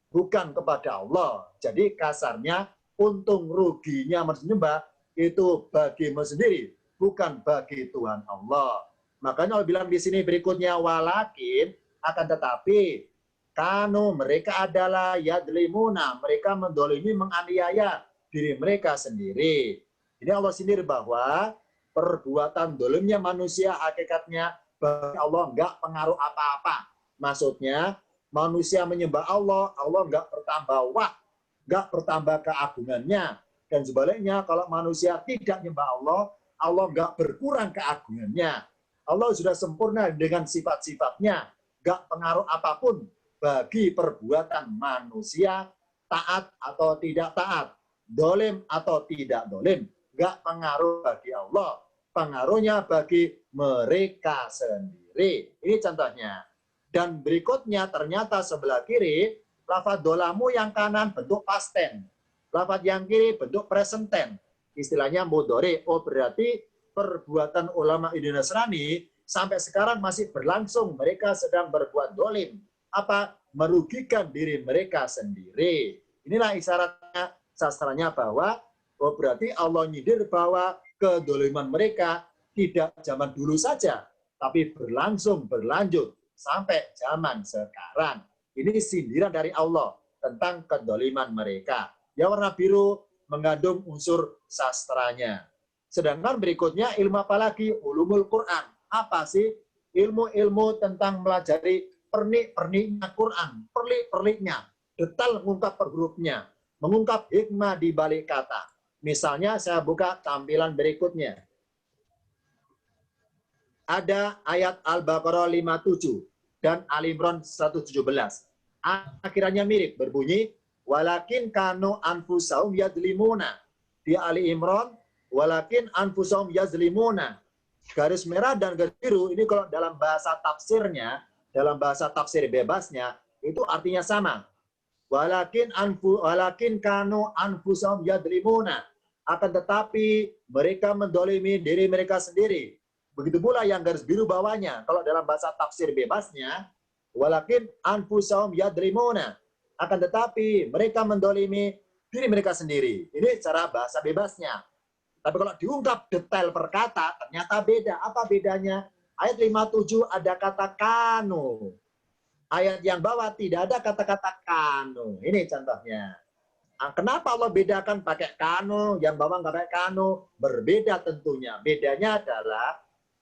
Bukan kepada Allah. Jadi kasarnya, untung ruginya manusia menyembah, itu bagi manusia sendiri. Bukan bagi Tuhan Allah. Makanya Allah bilang di sini berikutnya, walakin, akan tetapi, kanu mereka adalah yadlimuna, mereka mendolimi, menganiaya diri mereka sendiri. Ini Allah sendiri bahwa perbuatan dolimnya manusia hakikatnya bagi Allah enggak pengaruh apa-apa. Maksudnya manusia menyembah Allah, Allah enggak bertambah wah, enggak bertambah keagungannya. Dan sebaliknya kalau manusia tidak menyembah Allah, Allah enggak berkurang keagungannya. Allah sudah sempurna dengan sifat-sifatnya, enggak pengaruh apapun bagi perbuatan manusia, taat atau tidak taat, dolim atau tidak dolim. Enggak pengaruh bagi Allah, pengaruhnya bagi mereka sendiri. Ini contohnya. Dan berikutnya ternyata sebelah kiri, lafaz dolamu yang kanan bentuk past tense. Lafaz yang kiri bentuk present tense. Istilahnya mudhari. Oh, berarti perbuatan ulama Indonesia Nasrani sampai sekarang masih berlangsung. Mereka sedang berbuat dolim. Apa? Merugikan diri mereka sendiri. Inilah isyaratnya, sastranya bahwa oh, berarti Allah nyindir bahwa kedoliman mereka tidak zaman dulu saja, tapi berlanjut sampai zaman sekarang. Ini sindiran dari Allah tentang kedoliman mereka. Yang warna biru mengandung unsur sastranya. Sedangkan berikutnya ilmu apa lagi? Ulumul Quran. Apa sih? Ilmu-ilmu tentang melajari pernik-perniknya Quran. Perlik-perliknya. Detail mengungkap per hurufnya. Mengungkap hikmah di balik kata. Misalnya saya buka tampilan berikutnya. Ada ayat Al-Baqarah 57 dan Ali Imran 117. Akhirannya mirip, berbunyi walakin kanu anfusahum yadlimuna. Di Ali Imran walakin anfusahum yazlimuna. Garis merah dan garis biru ini kalau dalam bahasa tafsirnya, dalam bahasa tafsir bebasnya itu artinya sama. Walakin kanu anfusahum yadlimuna. Akan tetapi mereka mendolimi diri mereka sendiri. Begitu pula yang garis biru bawahnya. Kalau dalam bahasa tafsir bebasnya, walakin anfusahum yadlimuna. Akan tetapi mereka mendolimi diri mereka sendiri. Ini cara bahasa bebasnya. Tapi kalau diungkap detail per kata, ternyata beda. Apa bedanya? Ayat 57 ada kata kanu. Ayat yang bawah tidak ada kata-kata kanu. Ini contohnya. Kenapa Allah bedakan pakai kanu, yang bawah nggak pakai kanu? Berbeda tentunya. Bedanya adalah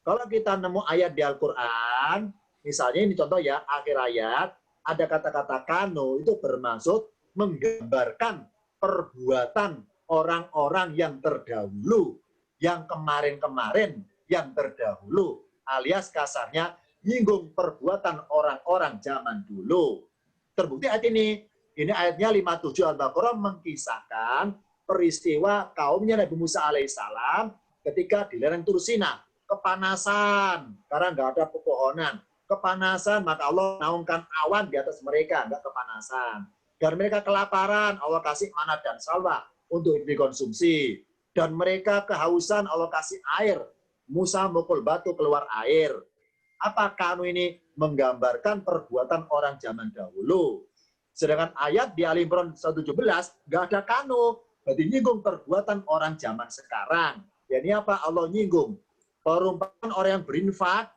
kalau kita nemu ayat di Al-Quran, misalnya ini contoh ya, akhir ayat, ada kata-kata kanu, itu bermaksud menggambarkan perbuatan orang-orang yang terdahulu, yang kemarin-kemarin, yang terdahulu, alias kasarnya, nyinggung perbuatan orang-orang zaman dulu. Terbukti ayat ini ayatnya 57 Al-Baqarah mengkisahkan peristiwa kaumnya Nabi Musa alaihissalam ketika di lereng Tur Sina. Kepanasan, karena nggak ada pepohonan. Kepanasan, maka Allah naungkan awan di atas mereka, nggak kepanasan. Dan mereka kelaparan, Allah kasih manna dan salwa untuk dikonsumsi. Dan mereka kehausan, Allah kasih air. Musa mukul batu keluar air. Apa kanu ini? Menggambarkan perbuatan orang zaman dahulu. Sedangkan ayat di Ali Imran 117, nggak ada kanu. Berarti nyinggung perbuatan orang zaman sekarang. Ya, ini apa? Allah nyinggung perumpamaan orang yang berinfak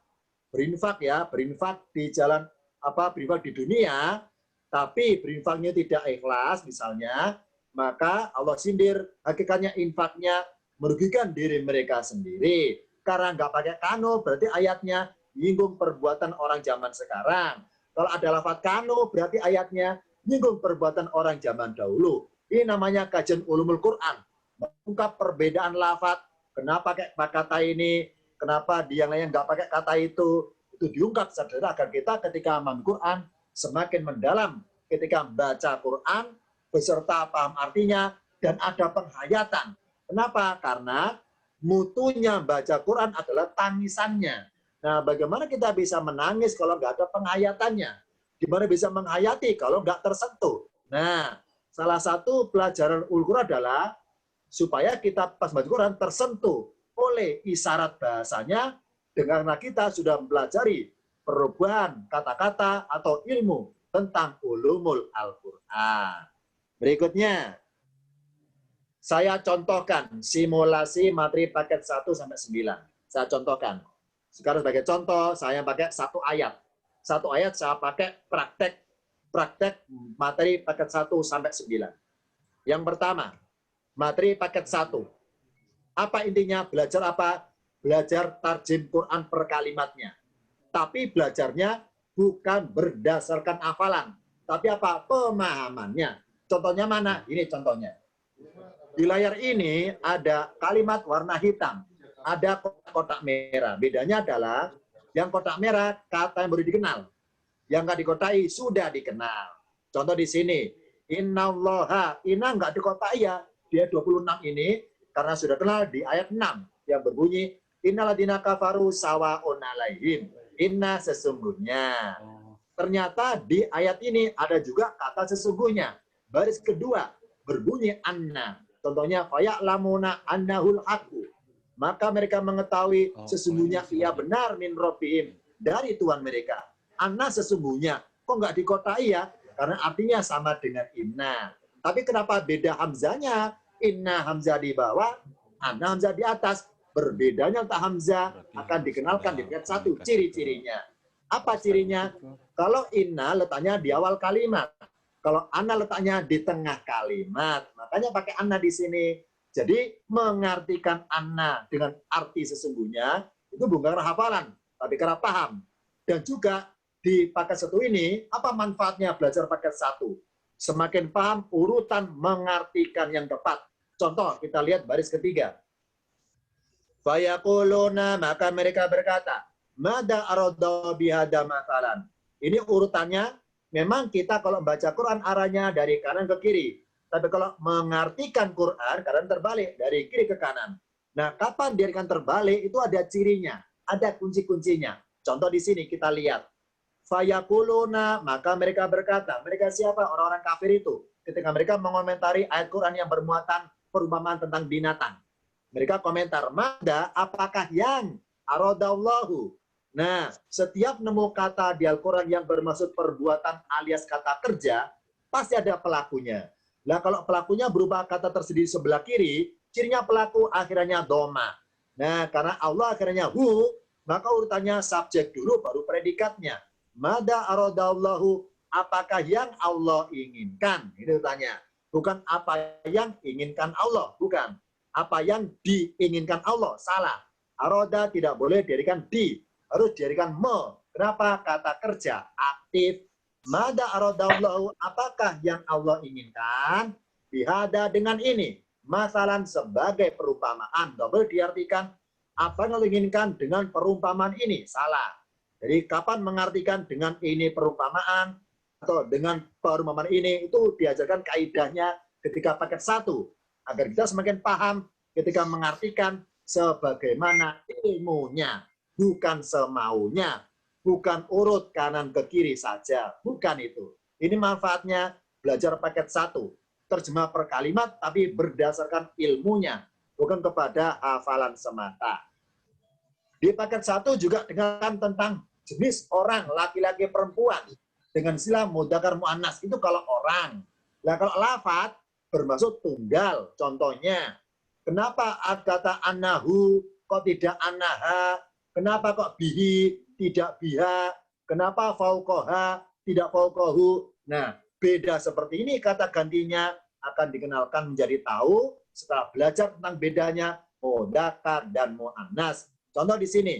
di jalan berinfak di dunia, tapi berinfaknya tidak ikhlas misalnya, maka Allah sindir, hakikatnya infaknya merugikan diri mereka sendiri. Karena nggak pakai kanu, berarti ayatnya nyinggung perbuatan orang zaman sekarang. Kalau ada lafaz kanu, berarti ayatnya nyinggung perbuatan orang zaman dahulu. Ini namanya kajian ulumul Quran, mengungkap perbedaan lafaz. Kenapa pakai kata ini? Kenapa di yang lain nggak pakai kata itu diungkap saudara agar kita ketika memahami Quran semakin mendalam ketika membaca Quran beserta paham artinya dan ada penghayatan. Kenapa? Karena mutunya baca Quran adalah tangisannya. Nah, bagaimana kita bisa menangis kalau nggak ada penghayatannya? Gimana bisa menghayati kalau nggak tersentuh? Nah, salah satu pelajaran Al-Quran adalah supaya kita pas baca Quran tersentuh oleh isyarat bahasanya, karena kita sudah mempelajari perubahan kata-kata atau ilmu tentang ulumul Al-Quran. Berikutnya, saya contohkan simulasi materi paket 1 sampai 9. Saya contohkan. Sekarang sebagai contoh, saya pakai satu ayat. Satu ayat saya pakai praktek materi paket 1 sampai 9. Yang pertama, materi paket 1. Apa intinya? Belajar apa? Belajar tarjim Quran per kalimatnya. Tapi belajarnya bukan berdasarkan hafalan. Tapi apa? Pemahamannya. Contohnya mana? Ini contohnya. Di layar ini ada kalimat warna hitam. Ada kotak merah. Bedanya adalah yang kotak merah kata yang baru dikenal. Yang nggak dikotai sudah dikenal. Contoh di sini. Innallaha. Inna nggak dikotai ya. Dia 26 ini. Karena sudah kenal di ayat 6 yang berbunyi innalladzina kafaru sawa'un 'alaihim. Inna sesungguhnya. Ternyata di ayat ini ada juga kata sesungguhnya. Baris kedua berbunyi anna. Contohnya faya'lamuna annahul haqqu. Maka mereka mengetahui sesungguhnya ia benar min rabbihim dari Tuhan mereka. Anna sesungguhnya. Kok nggak dikotai ya? Karena artinya sama dengan inna. Tapi kenapa beda hamzanya? Inna hamzah di bawah, anna hamzah di atas. Berbedanya tak hamzah akan dikenalkan di paket 1 ciri-cirinya. Apa cirinya? Kalau inna letaknya di awal kalimat. Kalau anna letaknya di tengah kalimat. Makanya pakai anna di sini. Jadi mengartikan anna dengan arti sesungguhnya itu bukan karena hafalan, tapi karena paham. Dan juga di paket 1 ini, apa manfaatnya belajar paket 1? Semakin paham urutan mengartikan yang tepat. Contoh, kita lihat baris ketiga. Fayaquluna, maka mereka berkata, mada arada bihada masalan. Ini urutannya, memang kita kalau membaca Quran arahnya dari kanan ke kiri. Tapi kalau mengartikan Quran, kadang terbalik dari kiri ke kanan. Nah, kapan diartikan terbalik itu ada cirinya, ada kunci-kuncinya. Contoh di sini kita lihat. Fayaquluna, maka mereka berkata, mereka siapa? Orang-orang kafir itu. Ketika mereka mengomentari ayat Quran yang bermuatan perumpamaan tentang binatang. Mereka komentar, mada, apakah yang aradallahu? Nah, setiap nemu kata di Al-Quran yang bermaksud perbuatan alias kata kerja, pasti ada pelakunya. Nah, kalau pelakunya berupa kata tersendiri sebelah kiri, cirinya pelaku akhirnya doma. Nah, karena Allah akhirnya hu, maka urutannya subjek dulu baru predikatnya. Mada aradallahu, apakah yang Allah inginkan? Ini tanya. Bukan apa yang inginkan Allah, bukan. Apa yang diinginkan Allah, salah. Aroda tidak boleh dijadikan di, harus dijadikan me. Kenapa? Kata kerja, aktif. Mada aradallahu, apakah yang Allah inginkan? Bihada dengan ini. Masalan sebagai perumpamaan. Double diartikan, apa yang Allah inginkan dengan perumpamaan ini? Salah. Jadi kapan mengartikan dengan ini perumpamaan, atau dengan perumpamaan ini, itu diajarkan kaidahnya ketika paket 1. Agar kita semakin paham ketika mengartikan sebagaimana ilmunya. Bukan semaunya. Bukan urut kanan ke kiri saja. Bukan itu. Ini manfaatnya belajar paket 1. Terjemah per kalimat, tapi berdasarkan ilmunya. Bukan kepada hafalan semata. Di paket 1 juga dengarkan tentang jenis orang, laki-laki perempuan. Dengan istilah mudzakkar muannas. Itu kalau orang. Nah, kalau lafadz bermaksud tunggal. Contohnya, kenapa kata anahu kok tidak anaha? Kenapa kok bihi tidak biha? Kenapa fauqoha tidak fauqohu? Nah, beda seperti ini kata gantinya akan dikenalkan menjadi tahu setelah belajar tentang bedanya mudzakkar dan muannas. Contoh di sini,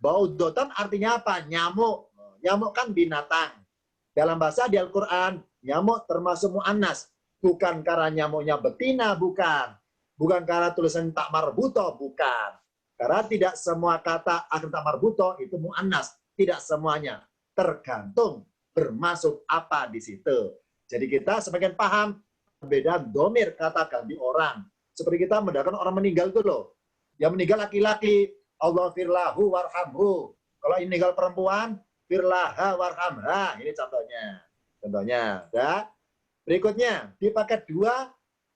baudotan artinya apa? Nyamuk. Nyamuk kan binatang. Dalam bahasa di Al-Quran, nyamuk termasuk muannas. Bukan karena nyamuknya betina, bukan. Bukan karena tulisan tak marbuto, bukan. Karena tidak semua kata akhir tak marbuto itu muannas. Tidak semuanya. Tergantung bermaksud apa di situ. Jadi kita semakin paham perbedaan domir kata ganti orang. Seperti kita mendakan orang meninggal itu loh. Yang meninggal laki-laki, Allah firlahu warhamhu. Kalau ini meninggal perempuan, firlaha warhamha. Ini contohnya. Contohnya. Ya. Berikutnya, di paket 2,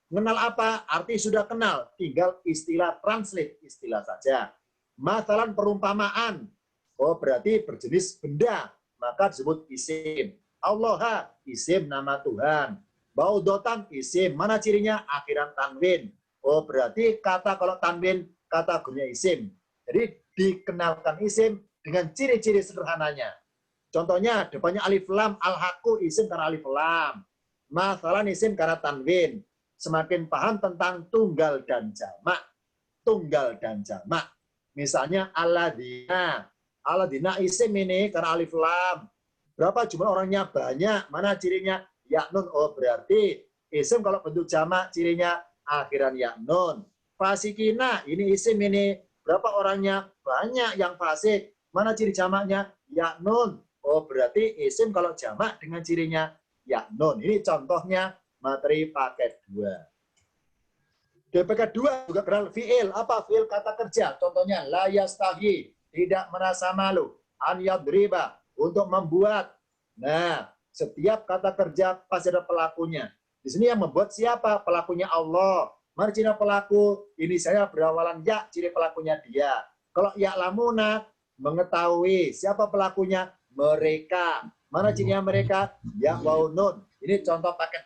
mengenal apa? Arti sudah kenal. Tinggal istilah translate, istilah saja. Masalah perumpamaan. Oh, berarti berjenis benda. Maka disebut isim. Allah, isim nama Tuhan. Baudotan, isim. Mana cirinya? Akhiran tanwin. Oh, berarti kata kalau tanwin, kategorinya isim. Jadi dikenalkan isim dengan ciri-ciri sederhananya. Contohnya, depannya alif lam, al-haqqu isim karena alif lam. Masalah isim karena tanwin. Semakin paham tentang tunggal dan jamak. Tunggal dan jamak. Misalnya alladzina. Alladzina isim ini karena alif lam. Berapa jumlah orangnya? Banyak. Mana cirinya? Yaknun. Oh, berarti isim kalau bentuk jamak cirinya akhiran yaknun. Fasikina, ini isim ini. Berapa orangnya? Banyak yang fasik. Mana ciri jamaknya? Yaknun. Oh, berarti isim kalau jamak dengan cirinya yaknun. Ini contohnya materi paket 2. Di paket 2 juga kenal fi'il. Apa fi'il? Kata kerja. Contohnya, la yastahi. Tidak merasa malu. An yadriba. Untuk membuat. Nah, setiap kata kerja pasti ada pelakunya. Di sini yang membuat siapa? Pelakunya Allah. Mana ciri pelaku? Ini saya berawalan ya, ciri pelakunya dia. Kalau ya'lamuna, mengetahui. Siapa pelakunya? Mereka. Mana cirinya mereka? Ya waunun. Ini contoh paket.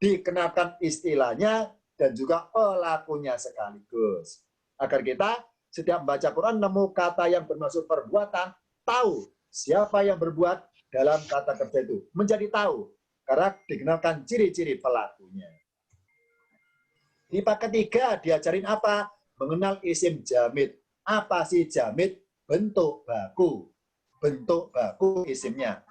Dikenakan istilahnya dan juga pelakunya sekaligus. Agar kita setiap membaca Quran nemu kata yang bermaksud perbuatan, tahu siapa yang berbuat dalam kata kerja itu. Menjadi tahu, karena dikenalkan ciri-ciri pelakunya. Di paket 3 diajarin apa? Mengenal isim jamid. Apa sih jamid? Bentuk baku. Bentuk baku isimnya.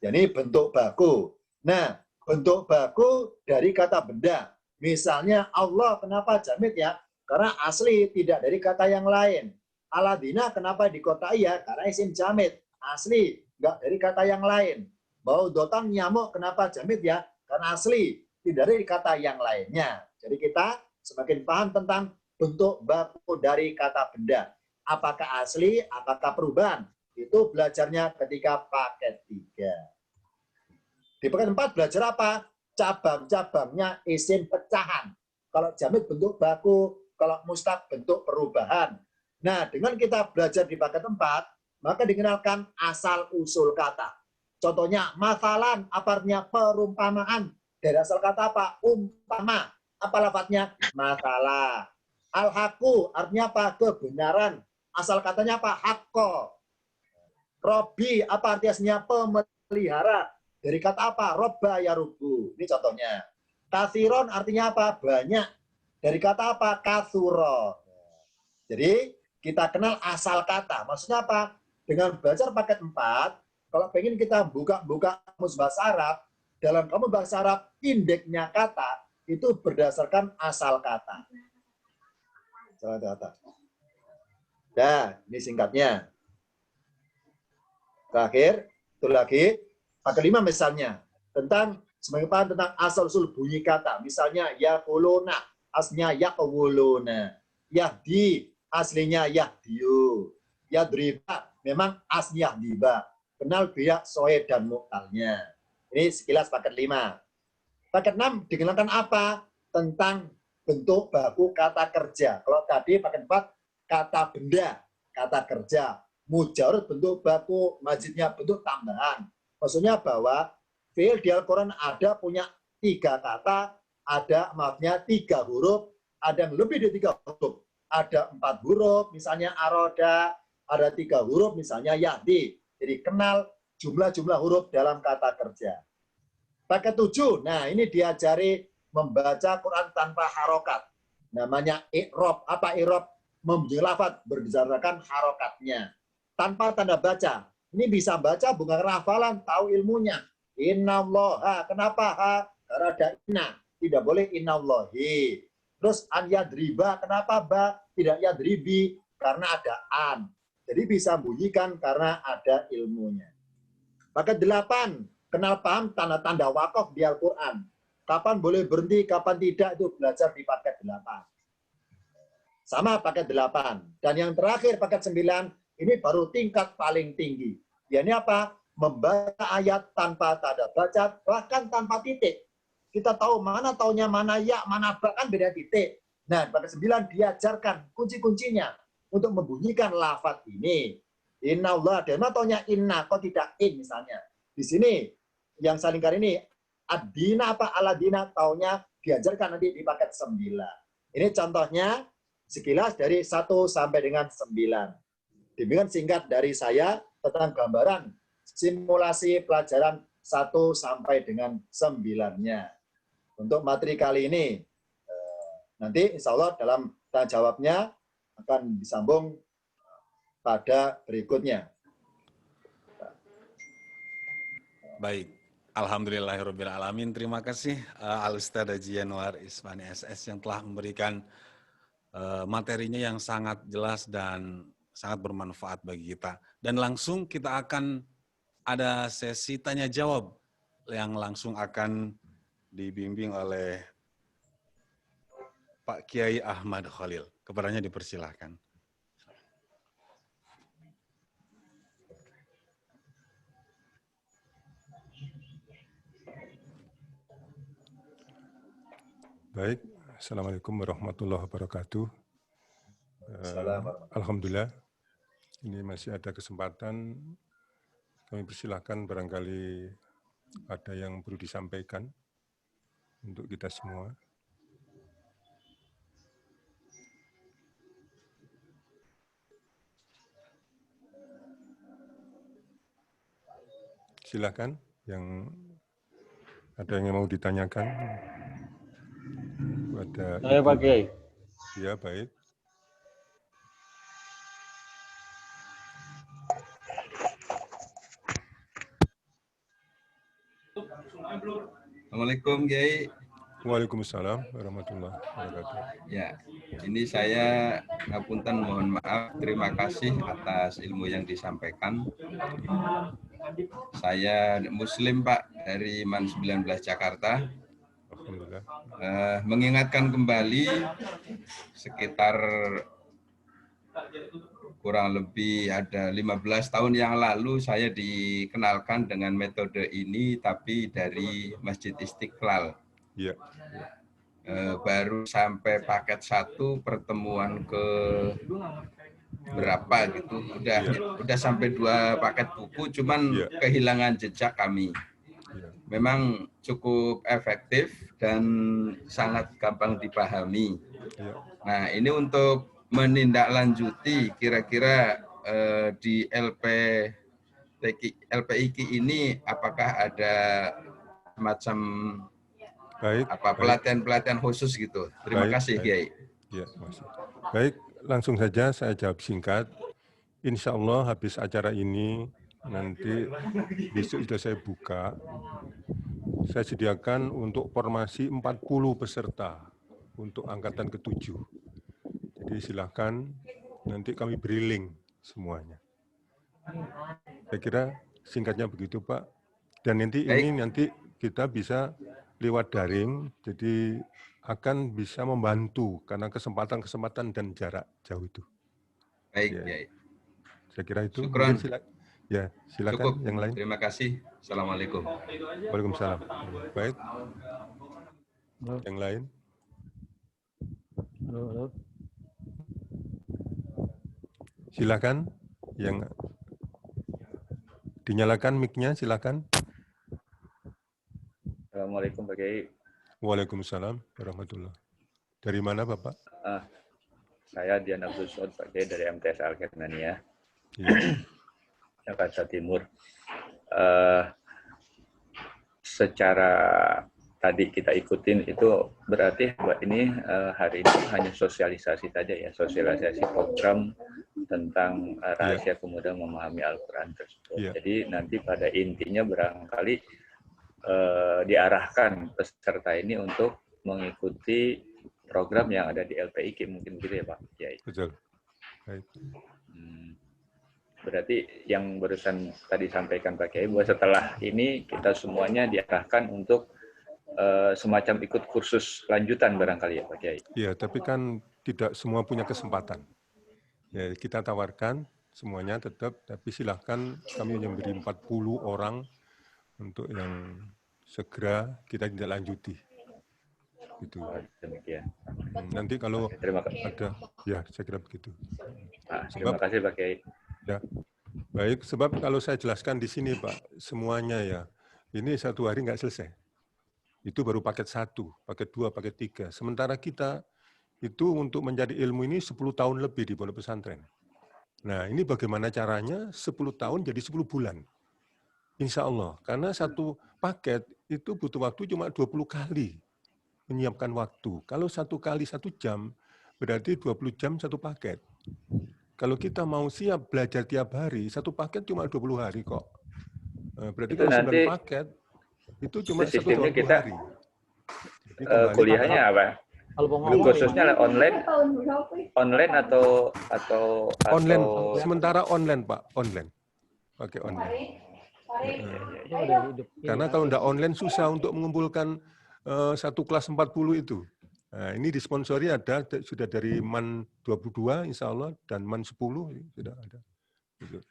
Jadi bentuk baku. Nah, bentuk baku dari kata benda. Misalnya Allah, kenapa jamid ya? Karena asli tidak dari kata yang lain. Aladina kenapa dikotai ya? Karena isim jamid. Asli, enggak dari kata yang lain. Baudotan nyamuk kenapa jamid ya? Karena asli, tidak dari kata yang lainnya. Jadi kita semakin paham tentang bentuk baku dari kata benda. Apakah asli, apakah perubahan? Itu belajarnya ketika paket 3. Di paket 4 belajar apa? Cabang-cabangnya isim pecahan. Kalau jamid bentuk baku, kalau mustaq bentuk perubahan. Nah, dengan kita belajar di paket 4, maka dikenalkan asal-usul kata. Contohnya, masalan, apa artinya perumpamaan. Dari asal kata apa? Umpama. Apa lafadznya? Masalah. Al-haqqu artinya apa? Kebenaran. Asal katanya apa? Haqqo. Robi, apa artinya? Pemelihara. Dari kata apa? Robba ya rubu. Ini contohnya. Kasiron artinya apa? Banyak. Dari kata apa? Kasuro. Jadi, kita kenal asal kata. Maksudnya apa? Dengan belajar paket 4, kalau pengen kita buka kamus bahasa Arab, dalam kamus bahasa Arab, indeksnya kata itu berdasarkan asal kata. Asal kata. Nah, ini singkatnya. Terakhir, itu lagi, paket 5 misalnya, tentang sebagai paham tentang asal-usul bunyi kata. Misalnya, yakuluna, aslinya yakuluna. Yahdi, aslinya yahdiyu. Yadriba, memang aslinya yahdiba. Kenal biak, soe, dan muktalnya. Ini sekilas paket 5. Paket 6 dikenalkan apa? Tentang bentuk baku kata kerja. Kalau tadi paket 4, kata benda, kata kerja. Mujarad bentuk baku, mazidnya bentuk tambahan. Maksudnya bahwa fi'il di Al-Quran ada punya 3 kata, ada maksudnya 3 huruf, ada yang lebih dari 3 huruf. Ada 4 huruf, misalnya aroda, ada 3 huruf, misalnya yahdi. Jadi kenal jumlah-jumlah huruf dalam kata kerja. Paket 7, nah ini diajari membaca Quran tanpa harokat. Namanya i'rob. Apa i'rob? Membentuk lafaz berdasarkan harokatnya. Tanpa tanda baca. Ini bisa baca bukan hafalan, tahu ilmunya. Innallaha, kenapa ha? Karena ada inna. Tidak boleh innallahi. Terus an yadriba, kenapa ba? Tidak yadribi, karena ada an. Jadi bisa bunyikan karena ada ilmunya. Paket 8, kenal paham tanda-tanda wakaf di Al-Quran. Kapan boleh berhenti, kapan tidak, itu belajar di paket 8. Sama paket 8. Dan yang terakhir paket 9, ini baru tingkat paling tinggi. Ya ini apa? Membaca ayat tanpa tanda baca, bahkan tanpa titik. Kita tahu mana taunya, mana ya, mana ba, kan beda titik. Nah, paket 9 diajarkan kunci-kuncinya untuk membunyikan lafaz ini. Inna Allah, dan mana taunya inna, kok tidak in misalnya. Di sini, yang saling kali ini, ad-dina apa aladina, taunya diajarkan nanti di paket 9. Ini contohnya sekilas dari 1 sampai dengan 9. Demikian singkat dari saya tentang gambaran simulasi pelajaran 1 sampai dengan 9-nya. Untuk materi kali ini, nanti insya Allah dalam tanya jawabnya akan disambung pada berikutnya. Baik, alhamdulillahirrabbilalamin. Terima kasih Al-Ustadz Haji Yanwar Isfani SS yang telah memberikan materinya yang sangat jelas dan sangat bermanfaat bagi kita. Dan langsung kita akan ada sesi tanya jawab yang langsung akan dibimbing oleh Pak Kiai Ahmad Khalil. Kepadanya dipersilahkan. Baik, Assalamualaikum warahmatullahi wabarakatuh. Alhamdulillah, ini masih ada kesempatan. Kami persilahkan barangkali ada yang perlu disampaikan untuk kita semua. silakan yang ada yang mau ditanyakan kepada Saya Ibu. Pak Kiai. Ya, baik. Assalamualaikum Kiai. Waalaikumsalam warahmatullahi wabarakatuh. Ya, ini saya ngapunten mohon maaf. Terima kasih atas ilmu yang disampaikan. Saya Muslim Pak dari MAN 19 Jakarta. Alhamdulillah. Mengingatkan kembali sekitar kurang lebih ada 15 tahun yang lalu saya dikenalkan dengan metode ini, tapi dari Masjid Istiqlal. Ya. Baru sampai paket 1 pertemuan ke berapa gitu, udah sampai 2 paket buku, cuman kehilangan jejak kami. Memang cukup efektif dan sangat gampang dipahami. Nah, ini untuk menindaklanjuti kira-kira di LPIK ini apakah ada semacam pelatihan-pelatihan khusus gitu. Terima kasih, Kiai. Ya, baik, langsung saja saya jawab singkat. Insya Allah habis acara ini nanti besok sudah saya buka. Saya sediakan untuk formasi 40 peserta untuk angkatan ke-7. Jadi silakan nanti kami beri link semuanya. Saya kira singkatnya begitu Pak. Dan nanti ini nanti kita bisa lewat daring, jadi akan bisa membantu karena kesempatan dan jarak jauh itu. Baik, ya. Saya kira itu. Syukran. Ya, silakan. Cukup. Yang lain. Terima kasih. Assalamualaikum. Waalaikumsalam. Baik. Yang lain. Silakan. Yang dinyalakan mic-nya, silakan. Assalamualaikum Pak Kiai. Waalaikumsalam warahmatullahi. Dari mana Bapak? Saya Dian Abdul Sod, Pak Kiai, dari MTS Al-Kirnania, Jakarta Timur. Secara tadi kita ikutin itu berarti buat ini hari ini hanya sosialisasi saja ya, sosialisasi program tentang rahasia kemudian memahami Al-Quran tersebut. Jadi nanti pada intinya barangkali diarahkan peserta ini untuk mengikuti program yang ada di LPIK, mungkin gitu ya Pak Kiai. Betul. Baik. Berarti yang barusan tadi sampaikan Pak Kiai bahwa setelah ini kita semuanya diarahkan untuk semacam ikut kursus lanjutan barangkali ya Pak Kiai. Iya, tapi kan tidak semua punya kesempatan. Ya, kita tawarkan semuanya tetap, tapi silahkan kami hanya memberi 40 orang untuk yang segera kita tidak lanjuti. Gitu. Demikian. Nanti kalau ada, ya saya kira begitu. Terima kasih Pak Kiai. Ya, baik. Sebab kalau saya jelaskan di sini Pak, semuanya ya, ini satu hari nggak selesai. Itu baru paket 1, paket 2, paket 3. Sementara kita itu untuk mencari ilmu ini 10 tahun lebih di pondok pesantren. Nah, ini bagaimana caranya 10 tahun jadi 10 bulan. Insya Allah, karena satu paket itu butuh waktu cuma 20 kali menyiapkan waktu. Kalau 1 kali 1 jam, berarti 20 jam satu paket. Kalau kita mau siap belajar tiap hari, satu paket cuma 20 hari kok. Berarti itu kalau nanti 9 paket, itu cuma 1 sistemnya 20 kita, hari. Jadi kuliahnya apa? Khususnya online atau online, sementara online Pak, online. Pakai online. Karena kalau enggak online susah untuk mengumpulkan satu kelas 40 itu. Nah, ini disponsori ada sudah dari MAN 22 insya Allah dan MAN 10 sudah ada. Gitu.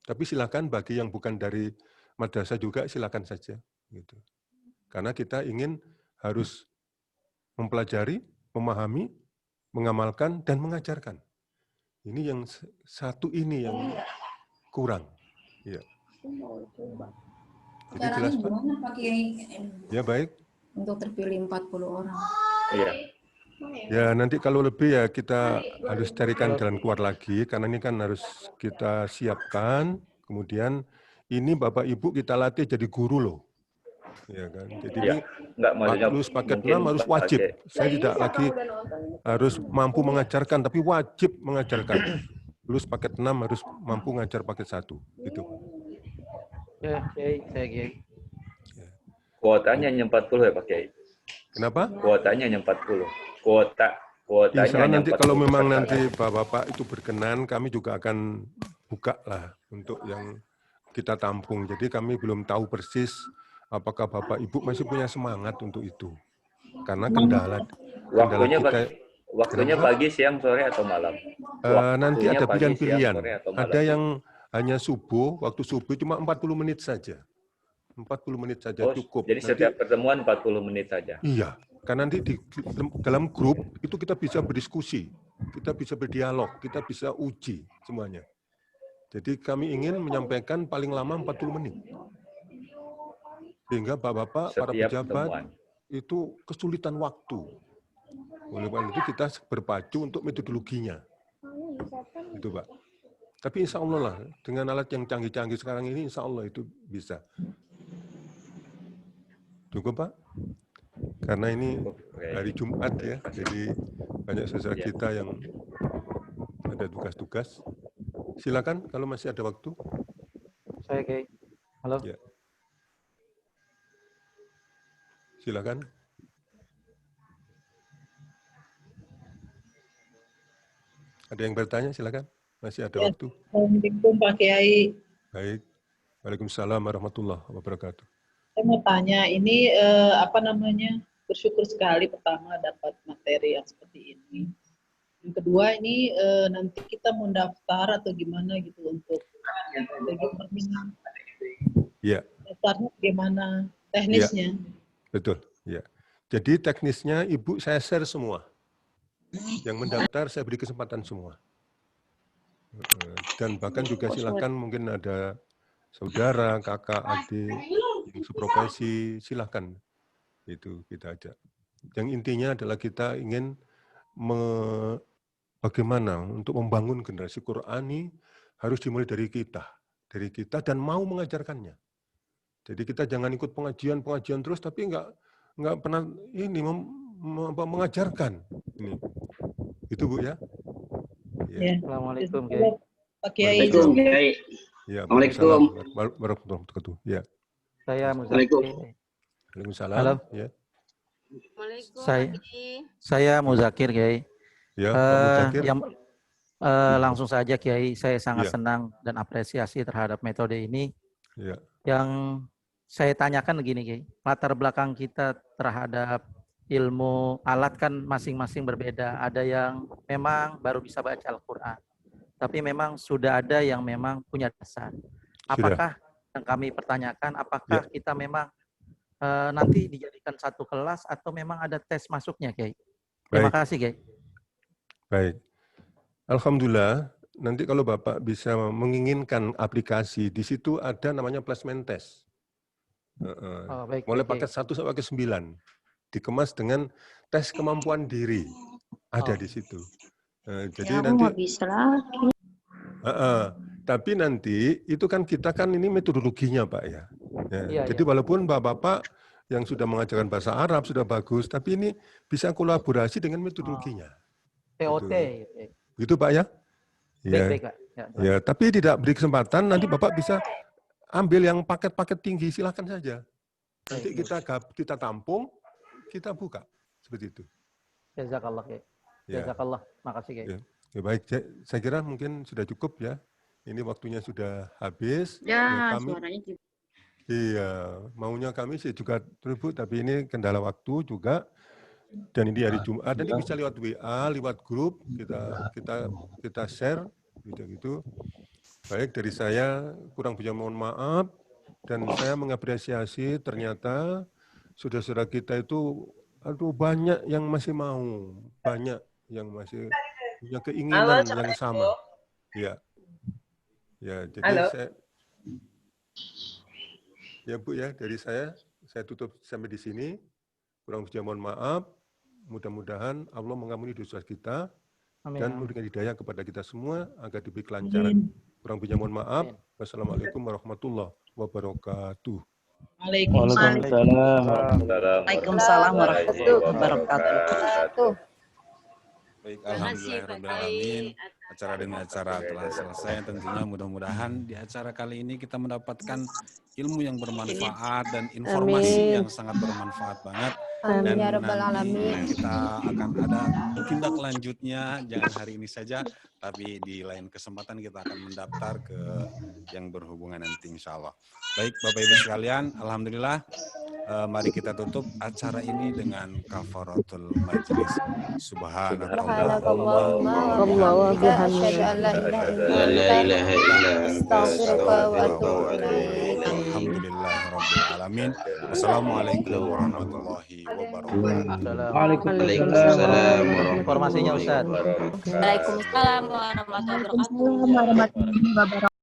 Tapi silakan bagi yang bukan dari madrasah juga silakan saja. Gitu. Karena kita ingin harus mempelajari, memahami, mengamalkan dan mengajarkan. Ini yang satu ini yang kurang. Ya. Jadi jelas Pak? Pak Kiai? Ya baik. Untuk terpilih 40 orang. Iya. Ya nanti kalau lebih ya kita harus carikan jalan keluar lagi karena ini kan harus kita siapkan. Kemudian ini Bapak Ibu kita latih jadi guru loh. Ya kan? Jadi Ya, enggak, maksudnya lulus paket mungkin 6 harus wajib. pakai Saya tidak lagi harus mampu mengajarkan, tapi wajib mengajarkan. Lulus paket 6 harus mampu ngajar paket 1. Gitu. Ya, Kiai, saya Kiai. kuotanya hanya 40 ya Pak Kiai. Kenapa? Kuotanya hanya 40. Kuotanya Insya Allah hanya nanti 40 kalau memang peserta. nanti Bapak-Bapak itu berkenan, kami juga akan buka lah untuk yang kita tampung. Jadi kami belum tahu persis apakah Bapak Ibu masih punya semangat untuk itu. Karena kendala Waktunya kita. Waktunya Kenapa? pagi, siang, sore atau malam? Nanti ada Waktunya pagi, siang, pilihan-pilihan. sore atau malam? Ada yang hanya subuh, waktu subuh cuma 40 menit saja. 40 menit saja cukup. Jadi setiap pertemuan 40 menit saja? Iya, karena nanti di dalam grup itu kita bisa berdiskusi, kita bisa berdialog, kita bisa uji semuanya. Jadi kami ingin menyampaikan paling lama 40 menit. Sehingga Bapak-Bapak, para pejabat itu kesulitan waktu. Oleh karena itu kita berpacu untuk metodologinya. Itu Pak. Tapi insya Allah lah, dengan alat yang canggih-canggih sekarang ini, insya Allah itu bisa. Cukup Pak? Karena ini hari Jumat ya, jadi banyak saudara kita yang ada tugas-tugas. Silakan kalau masih ada waktu. Saya Kiai. Halo. Ya. Silakan. Ada yang bertanya, silakan. Masih ada waktu. Assalamualaikum Pak Kiai. Baik. Waalaikumsalam warahmatullahi wabarakatuh. Saya mau tanya, ini bersyukur sekali pertama dapat materi yang seperti ini. Yang kedua ini nanti kita mau daftar atau gimana gitu untuk berminat. Iya. Daftarnya bagaimana teknisnya? Ya, betul. Ya. Jadi teknisnya Ibu saya share semua. Yang mendaftar saya beri kesempatan semua. Dan bahkan juga silakan mungkin ada saudara, kakak, adik, yang seprofesi, silakan. Itu kita ajak. Yang intinya adalah kita ingin bagaimana untuk membangun generasi Qur'ani harus dimulai dari kita dan mau mengajarkannya. Jadi kita jangan ikut pengajian terus tapi nggak pernah ini mengajarkan. Ini. Itu Bu ya. Ya. Assalamualaikum Kiai. Pak Kiai. Ya, Assalamualaikum warahmatullahi wabarakatuh. Ya. Saya Muzakir. Waalaikumsalam. Halo. Ya. Saya Muzakir Kiai. Ya, Pak Muzakir. Langsung saja Kiai, saya sangat Ya. senang dan apresiasi terhadap metode ini. Ya. Yang saya tanyakan begini Kiai, latar belakang kita terhadap ilmu alat kan masing-masing berbeda. Ada yang memang baru bisa baca Al-Quran, tapi memang sudah ada yang memang punya dasar. Apakah yang kami pertanyakan, apakah kita memang nanti dijadikan satu kelas atau memang ada tes masuknya, Kiai? Terima kasih, Kiai. Baik. Alhamdulillah, nanti kalau Bapak bisa menginginkan aplikasi, di situ ada namanya placement test. Baik, mulai baik, paket 1 sampai paket 9. Dikemas dengan tes kemampuan diri. Ada di situ. Jadi Ya, nanti bisa lagi. tapi nanti itu kan kita kan ini metodologinya Pak ya. Jadi walaupun Bapak-Bapak yang sudah mengajarkan bahasa Arab sudah bagus, tapi ini bisa kolaborasi dengan metodologinya. TOT. Gitu Pak ya? Ya. Baik, Pak. Ya, tapi tidak beri kesempatan, nanti Bapak bisa ambil yang paket-paket tinggi, silakan saja. Nanti kita tampung, kita buka. Seperti itu. Jazakallah, Kiai. Jazakallah. Makasih, Kiai. Ya, baik, saya kira mungkin sudah cukup ya. Ini waktunya sudah habis. Ya, kami, suaranya juga. Iya, maunya kami sih juga terbut, tapi ini kendala waktu juga. Dan ini hari Jumat, nanti bisa lewat WA, lewat grup, kita share, gitu. Baik, dari saya kurang bisa mohon maaf, dan saya mengapresiasi ternyata saudara-saudara kita itu, banyak yang masih mau, banyak yang masih punya keinginan yang sama. Ya, jadi ya Bu ya, dari saya tutup sampai di sini. Kurang bisa mohon maaf. Mudah-mudahan Allah mengampuni dosa kita dan memberikan hidayah kepada kita semua agar diberi kelancaran Kurang lebihnya mohon maaf. Wassalamualaikum warahmatullahi wabarakatuh. Waalaikumsalam warahmatullahi wabarakatuh. Baik, alhamdulillahirrahmanirrahim. Acara demi acara telah selesai. Tentunya mudah-mudahan di acara kali ini kita mendapatkan ilmu yang bermanfaat dan informasi yang sangat bermanfaat banget. Dan nanti kita akan ada tindak lanjutnya, jangan hari ini saja, tapi di lain kesempatan kita akan mendaftar ke yang berhubungan nanti insya Allah. Baik Bapak Ibu sekalian, alhamdulillah. Mari kita tutup acara ini dengan kafaratul majlis. Subhanallah. Alhamdulillahirrabbilalamin. Wassalamualaikum warahmatullahi wabarakatuh. Waalaikumsalam. Informasinya Ustaz. Waalaikumsalam warahmatullahi wabarakatuh.